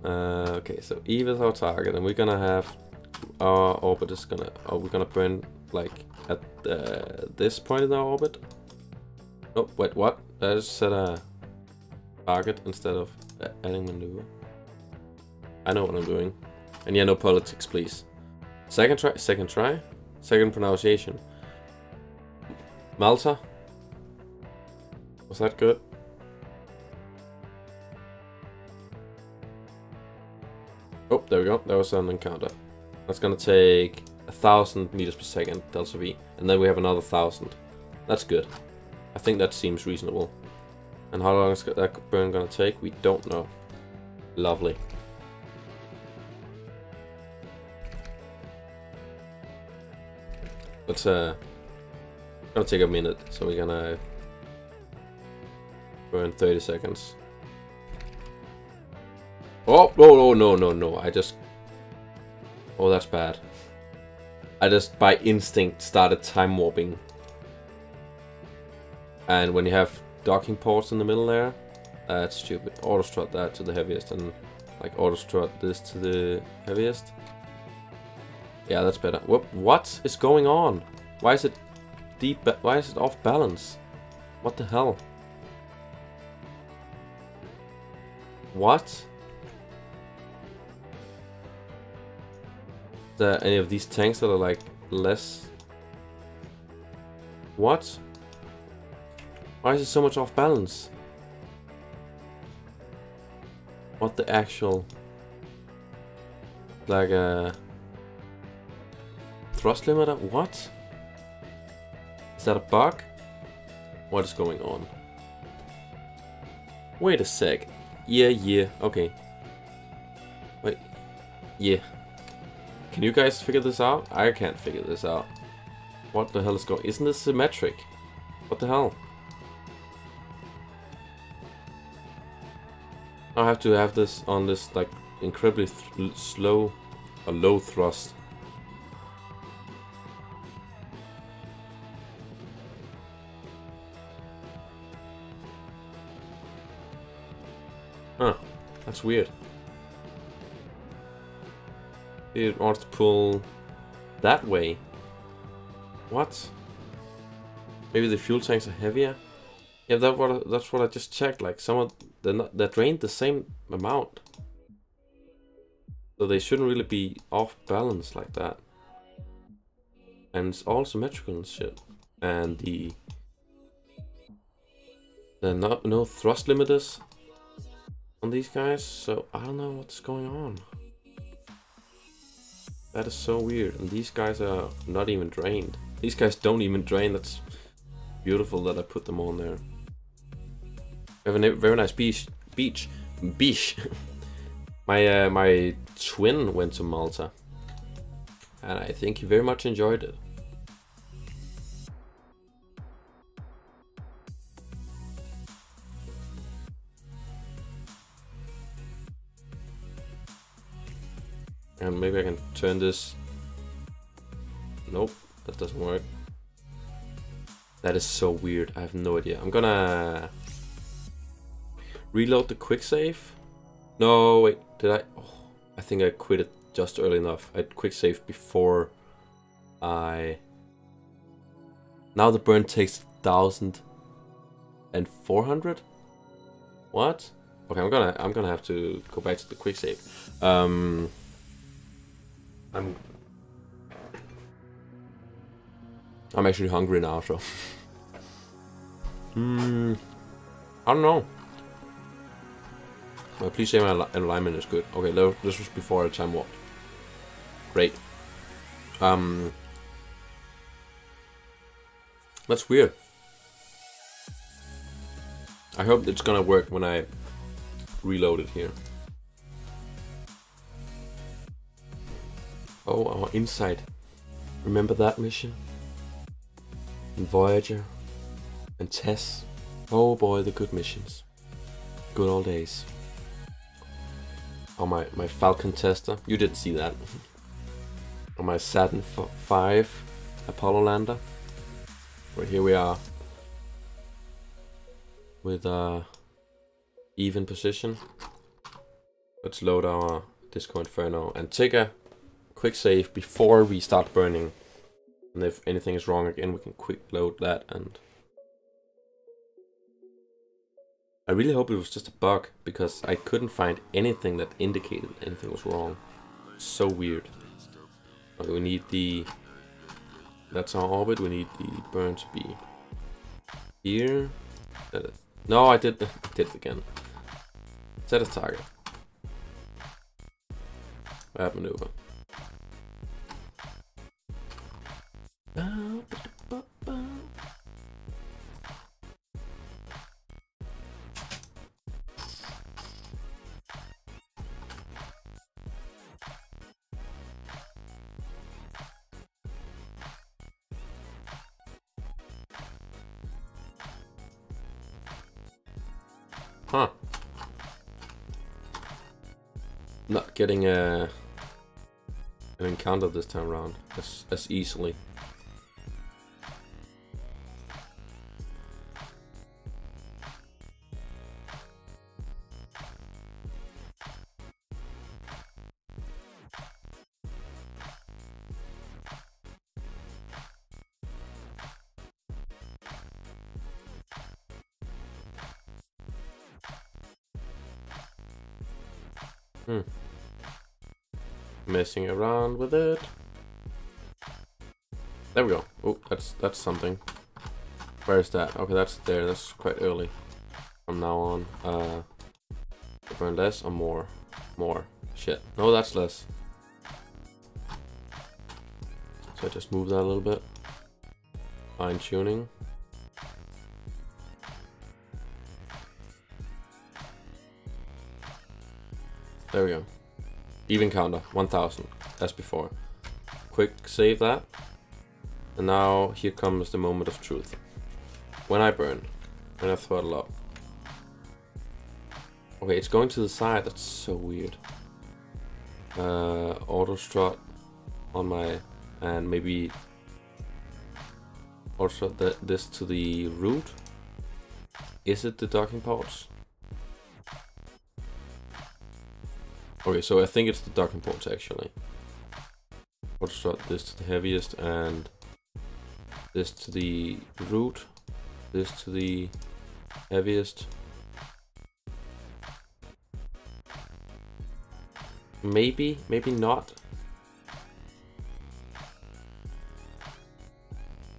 Okay, so Eve is our target, and we're gonna have our orbit is gonna. Oh, we're gonna burn like at this point in our orbit. Oh wait, what? I just set a target instead of adding maneuver. I know what I'm doing. And yeah, no politics, please. Second try. Second pronunciation. Malta. Was that good? Oh, there we go. That was an encounter. That's gonna take 1,000 meters per second, delta V. And then we have another 1,000. That's good. I think that seems reasonable. And how long is that burn gonna take? We don't know. Lovely. Let's gonna take a minute, so we're gonna Burn 30 seconds. Oh, no. I just... Oh, that's bad. I just, by instinct, started time warping. And when you have docking ports in the middle there, that's stupid. Auto-strut that to the heaviest and, like, auto-strut this to the heaviest. Yeah, that's better. What is going on? Why is it deep? Why is it off balance? What the hell? What? Is there any of these tanks that are like less? What? Why is it so much off balance? What the actual? Like a thrust limiter? What? Is that a bug? What is going on? Wait a sec. Yeah, okay. Wait. Yeah. Can you guys figure this out? I can't figure this out. What the hell is going on? Isn't this symmetric? What the hell? I have to have this on this, like, incredibly slow, a low thrust. Huh, that's weird. It wants to pull that way. What? Maybe the fuel tanks are heavier? Yeah, that's what I just checked. Like, some of they're drained the same amount. So they shouldn't really be off balance like that. And it's all symmetrical and shit. And no thrust limiters on these guys, so I don't know what's going on. That is so weird. And these guys are not even drained. These guys don't even drain. That's beautiful that I put them on there. We have a very nice beach. My twin went to Malta, and I think he very much enjoyed it. And maybe I can turn this. Nope, that doesn't work. That is so weird. I have no idea. I'm gonna reload the quick save. No, wait, did I? Oh, I think I quit it just early enough. I quick saved before I. Now the burn takes 1,400. What? Okay, I'm gonna have to go back to the quick save. I'm actually hungry now, so. I don't know. Well, please say my alignment is good. Okay, this was before the time warp. Great. That's weird. I hope it's gonna work when I reload it here. Oh, our Insight. Remember that mission? And Voyager. And Tess. Oh boy, the good missions. Good old days. Oh, my Falcon tester. You didn't see that. On my Saturn V Apollo lander. Right, here we are. With even position. Let's load our Disco Inferno and take a quick save before we start burning. And if anything is wrong again, we can quick load that. And I really hope it was just a bug, because I couldn't find anything that indicated anything was wrong. So weird. Okay, we need the... That's our orbit. We need the burn to be here. No, I did it again. Set a target. Bad maneuver. Huh. Not getting an encounter this time around as easily. Messing around with it. There we go. Oh, that's something. Where is that? Okay, that's there. That's quite early. From now on, burn less or more? More. Shit. No, that's less. So I just move that a little bit. Fine tuning. There we go. Even counter, 1000, as before. Quick save that. And now here comes the moment of truth. When I burn, when I throttle up. Okay, it's going to the side, that's so weird. Auto strut on my, and maybe also this to the root. Is it the docking ports? Okay, so I think it's the docking ports actually. Auto strut this to the heaviest and this to the root, this to the heaviest. Maybe not.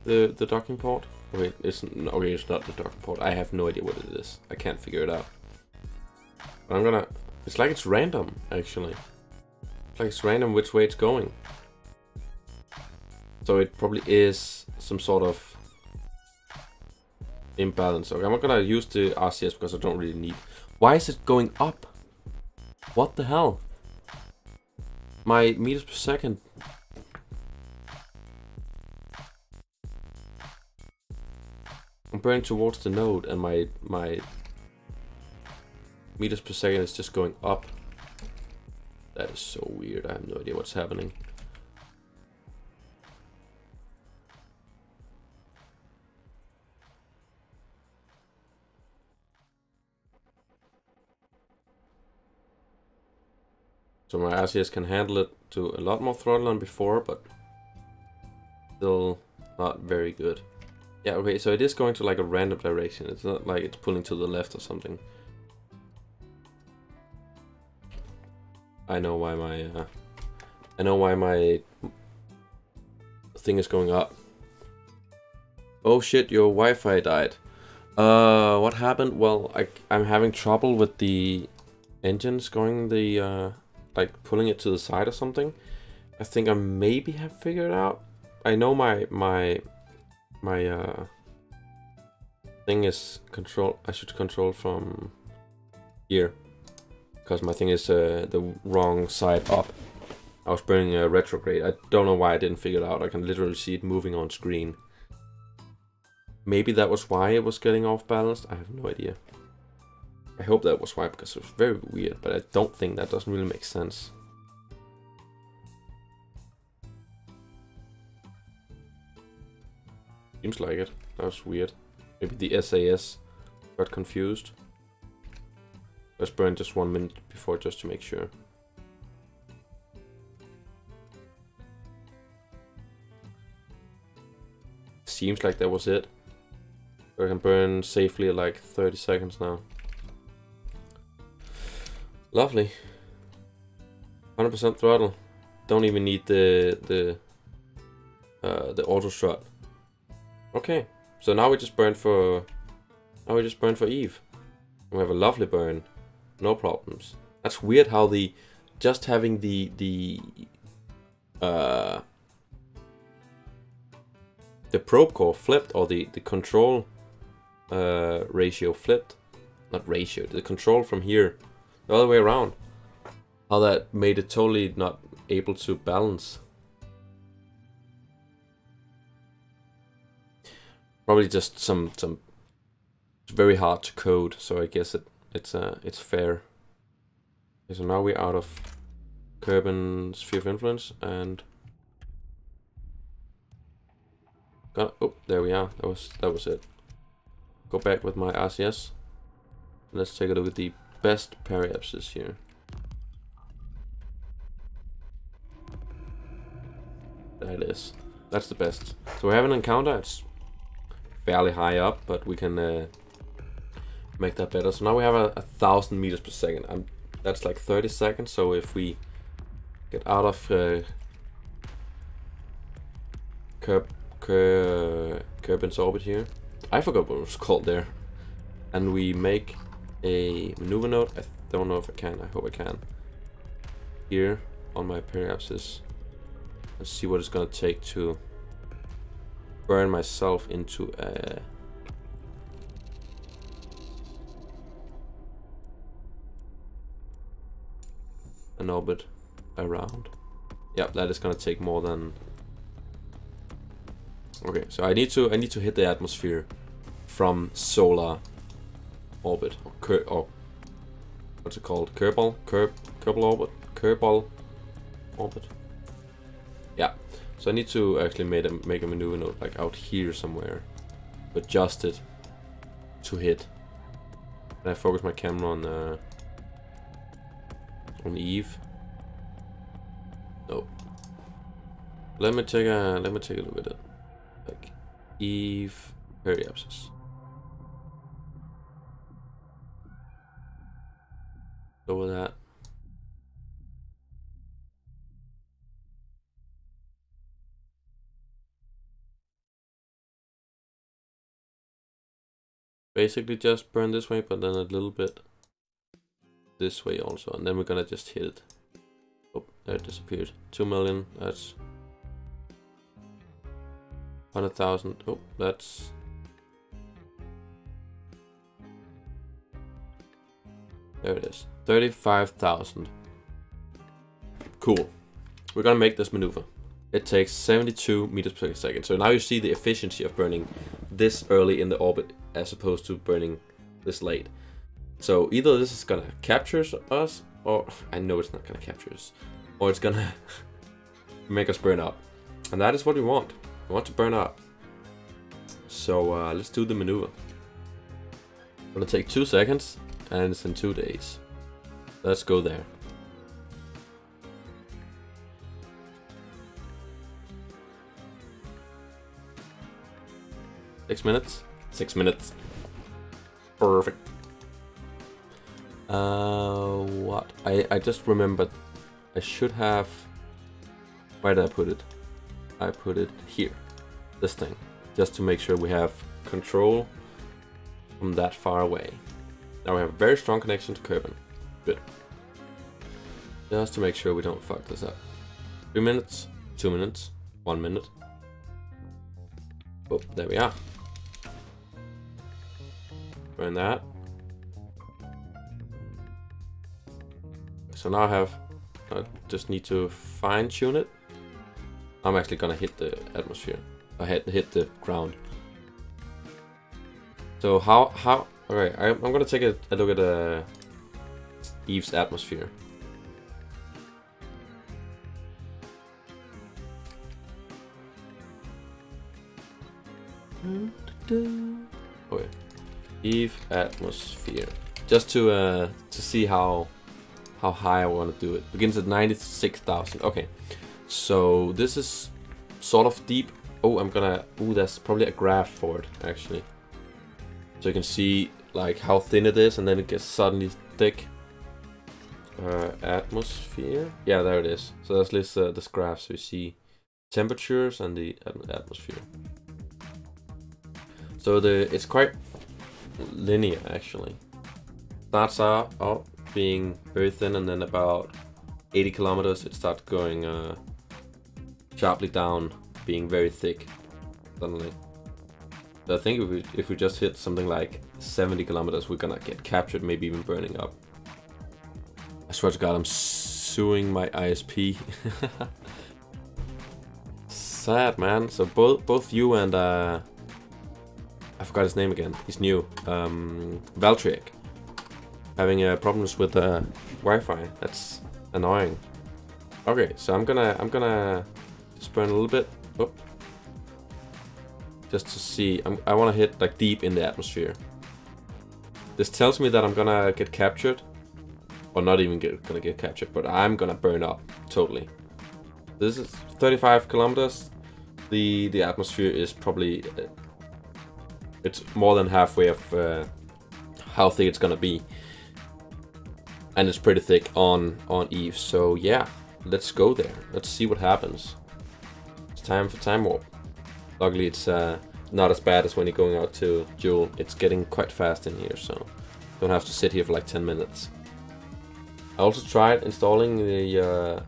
The docking port? Okay, it's not the docking port. I have no idea what it is. I can't figure it out. But I'm gonna. It's like it's random actually. It's like it's random which way it's going. So it probably is some sort of imbalance. Okay, I'm not gonna use the RCS because I don't really need. Why is it going up? What the hell? My meters per second. I'm burning towards the node and my meters per second is just going up. That is so weird. I have no idea what's happening. So my RCS can handle it to a lot more throttle than before, but still not very good. Yeah, okay, so it is going to like a random direction. It's not like it's pulling to the left or something. I know why my thing is going up. Oh shit, your Wi-Fi died. What happened? Well, I'm having trouble with the engines going the like pulling it to the side or something. I think I maybe have figured it out. I know my thing is control. I should control from here because my thing is the wrong side up. I was burning a retrograde. I don't know why I didn't figure it out. I can literally see it moving on screen. Maybe that was why it was getting off balanced. I have no idea. I hope that was why, because it was very weird, but I don't think that doesn't really make sense. Seems like it. That was weird. Maybe the SAS got confused. Let's burn just 1 minute before just to make sure. Seems like that was it. I can burn safely like 30 seconds now. Lovely. 100% throttle. Don't even need the auto strut. Okay, so now we just burn for Eve. We have a lovely burn, no problems. That's weird how just having the probe core flipped, or the control ratio flipped. Not ratio, the control from here the other way around. How that made it totally not able to balance. Probably just some it's very hard to code, so I guess it it's fair. Okay, so now we're out of Kerbin's sphere of influence and oh, there we are. That was it. Go back with my RCS. Let's take a look at the best periapsis here. There it is. That's the best. So we have an encounter. It's fairly high up, but we can make that better. So now we have 1,000 meters per second. That's like 30 seconds. So if we get out of Kerbin's orbit here, I forgot what it was called there, and we make a maneuver node. I don't know if I can. I hope I can. Here on my periapsis. Let's see what it's gonna take to burn myself into an orbit around. Yeah, that is gonna take more than. Okay, so I need to hit the atmosphere from solar orbit or what's it called? Kerbal orbit. Kerbal orbit. Yeah. So I need to actually make a maneuver node like out here somewhere, adjust it to hit. And I focus my camera on Eve. No. Let me take a look at it. Like Eve periapsis. Lower that. Basically just burn this way, but then a little bit this way also, and then we're gonna just hit it. Oh, there it disappeared. 2 million, that's 100,000. Oh, that's there it is. 35,000. Cool. We're gonna make this maneuver. It takes 72 meters per second. So now you see the efficiency of burning this early in the orbit as opposed to burning this late. So either this is gonna capture us, or I know it's not gonna capture us, or it's gonna make us burn up. And that is what we want. We want to burn up. So let's do the maneuver. It's gonna take 2 seconds and it's in 2 days. Let's go there. 6 minutes? 6 minutes. Perfect. What? I just remembered I should have... Where did I put it? I put it here. This thing. Just to make sure we have control from that far away. Now we have a very strong connection to Kerbin. Good. Just to make sure we don't fuck this up. 3 minutes, 2 minutes, 1 minute. Oh, there we are. Burn that. So now I just need to fine tune it. I'm actually gonna hit the atmosphere. I had to hit the ground. So how? Okay, I'm gonna take a look at Eve's atmosphere. Okay, Eve atmosphere. Just to see how high I want to do it. Begins at 96,000. Okay, so this is sort of deep. Oh, that's probably a graph for it actually. So you can see like how thin it is, and then it gets suddenly thick. Atmosphere. Yeah, there it is. So that's this graph. So you see temperatures and the atmosphere. So it's quite linear actually. Starts out being very thin, and then about 80 kilometers it starts going sharply down, being very thick suddenly. So I think if we just hit something like 70 kilometers, we're gonna get captured, maybe even burning up. I swear to God, I'm suing my ISP. Sad, man. So both you and I forgot his name again. He's new. Valtriek. having problems with Wi-Fi. That's annoying. Okay, so I'm gonna just burn a little bit. Oh. Just to see, I want to hit like deep in the atmosphere. This tells me that I'm gonna get captured, or not even gonna get captured, but I'm gonna burn up totally. This is 35 kilometers. The atmosphere is probably it's more than halfway of how thick it's gonna be, and it's pretty thick on Eve. So yeah, let's go there. Let's see what happens. It's time for time warp. Luckily, it's not as bad as when you're going out to Jewel. It's getting quite fast in here, so don't have to sit here for like 10 minutes. I also tried installing the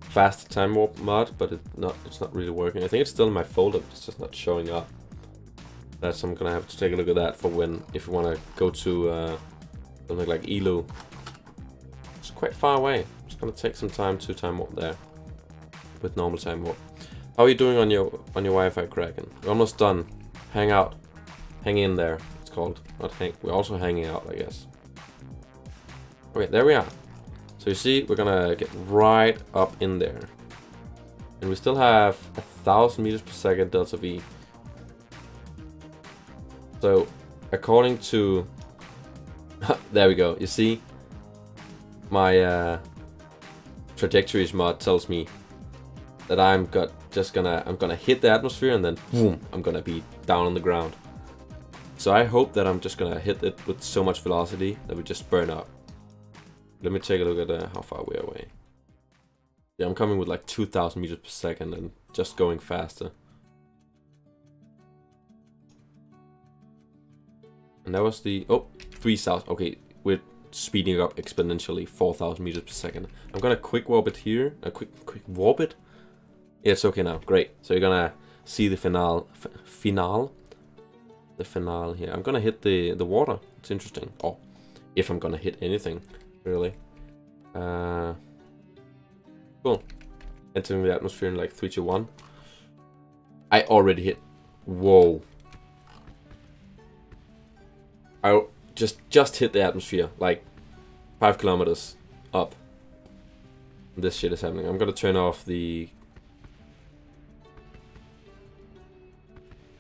fast time warp mod, but it's not really working. I think it's still in my folder, but it's just not showing up. That's I'm gonna have to take a look at that for if you want to go to something like Elu. It's quite far away. It's gonna take some time to time warp there with normal time warp. How are you doing on your Wi-Fi, Kraken? We're almost done. Hang out. Hang in there. It's called. Not hang. We're also hanging out, I guess. Okay, there we are. So you see, we're gonna get right up in there, and we still have 1,000 meters per second delta V. So, according to, there we go. You see, my trajectories mod tells me that I'm gonna hit the atmosphere and then boom, I'm gonna be down on the ground. So I hope that I'm just gonna hit it with so much velocity that we just burn up. Let me take a look at how far we're away. Yeah, I'm coming with like 2,000 meters per second and just going faster. And that was the 3,000. Okay, we're speeding up exponentially, 4,000 meters per second. I'm gonna quick warp it here. Quick warp it. Yeah, it's okay now. Great. So you're gonna see the finale. The finale here. I'm gonna hit the water. It's interesting. Oh, if I'm gonna hit anything, really. Cool. Entering the atmosphere in like 3, 2, 1. I already hit. Whoa. I just hit the atmosphere, like 5 kilometers up. This shit is happening. I'm gonna turn off the.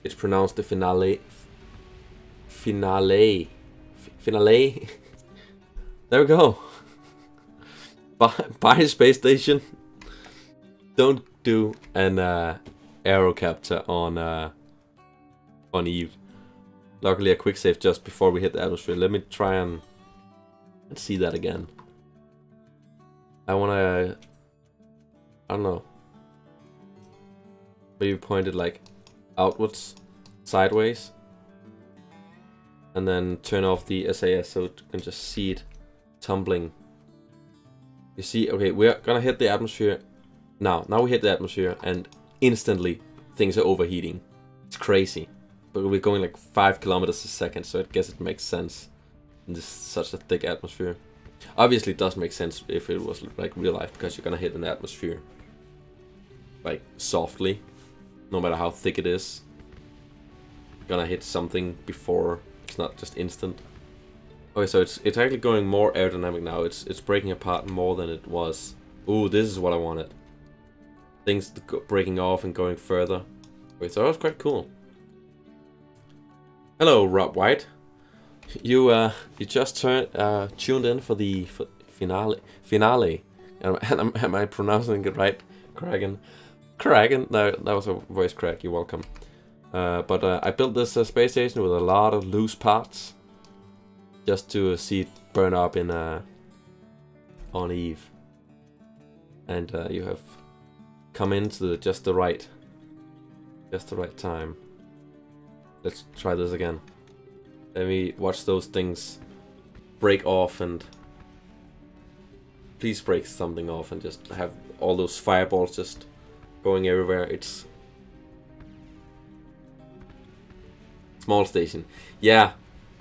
It's pronounced the finale. Finale. There we go. Buy space station. Don't do an aero capture on Eve. Luckily, a quick save just before we hit the atmosphere. Let me try and see that again. I don't know. Maybe point it like outwards, sideways, and then turn off the SAS so you can just see it tumbling. You see, okay, we're gonna hit the atmosphere now. Now we hit the atmosphere, and instantly things are overheating. It's crazy, but we're going like 5 kilometers a second, so I guess it makes sense in this such a thick atmosphere. Obviously, it does make sense if it was like real life, because you're gonna hit an atmosphere like softly, no matter how thick it is. You're gonna hit something before. It's not just instant. Okay, so it's actually going more aerodynamic now. It's breaking apart more than it was. Ooh, this is what I wanted. Things breaking off and going further. Okay, so that was quite cool. Hello, Rob White. You just tuned in for the finale. Am I pronouncing it right? Kraken. No, that was a voice crack. You're welcome. But I built this space station with a lot of loose parts, just to see it burn up in on Eve. And you have come into just the right time. Let's try this again. Let me watch those things break off, and please break something off and just have all those fireballs just going everywhere. It's small station. Yeah,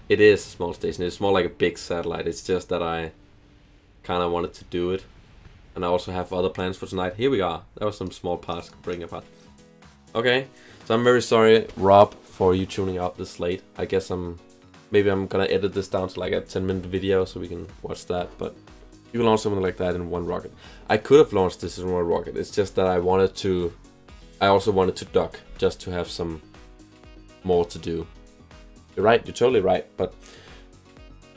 it is a small station. It's more like a big satellite. It's just that I kind of wanted to do it, and I also have other plans for tonight. Here we are. There was some small parts breaking apart. Okay, so I'm very sorry, Rob, for you tuning out this late. I guess I'm maybe I'm gonna edit this down to like a 10-minute video so we can watch that. But you can launch something like that in one rocket. I could have launched this in one rocket. It's just that I also wanted to dock just to have some more to do. You're right. You're totally right. But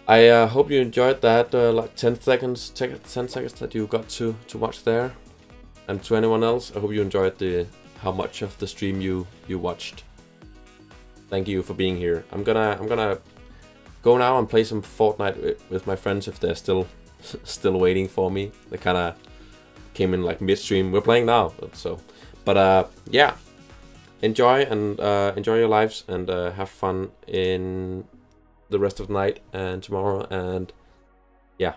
I hope you enjoyed that like 10 seconds that you got to watch there. And to anyone else, I hope you enjoyed how much of the stream you watched. Thank you for being here. I'm gonna go now and play some Fortnite with my friends if they're still waiting for me. They kind of came in like midstream. We're playing now, but yeah, enjoy your lives and have fun in the rest of the night and tomorrow, and yeah.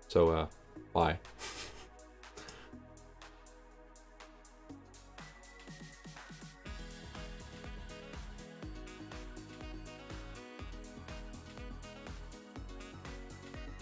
So bye.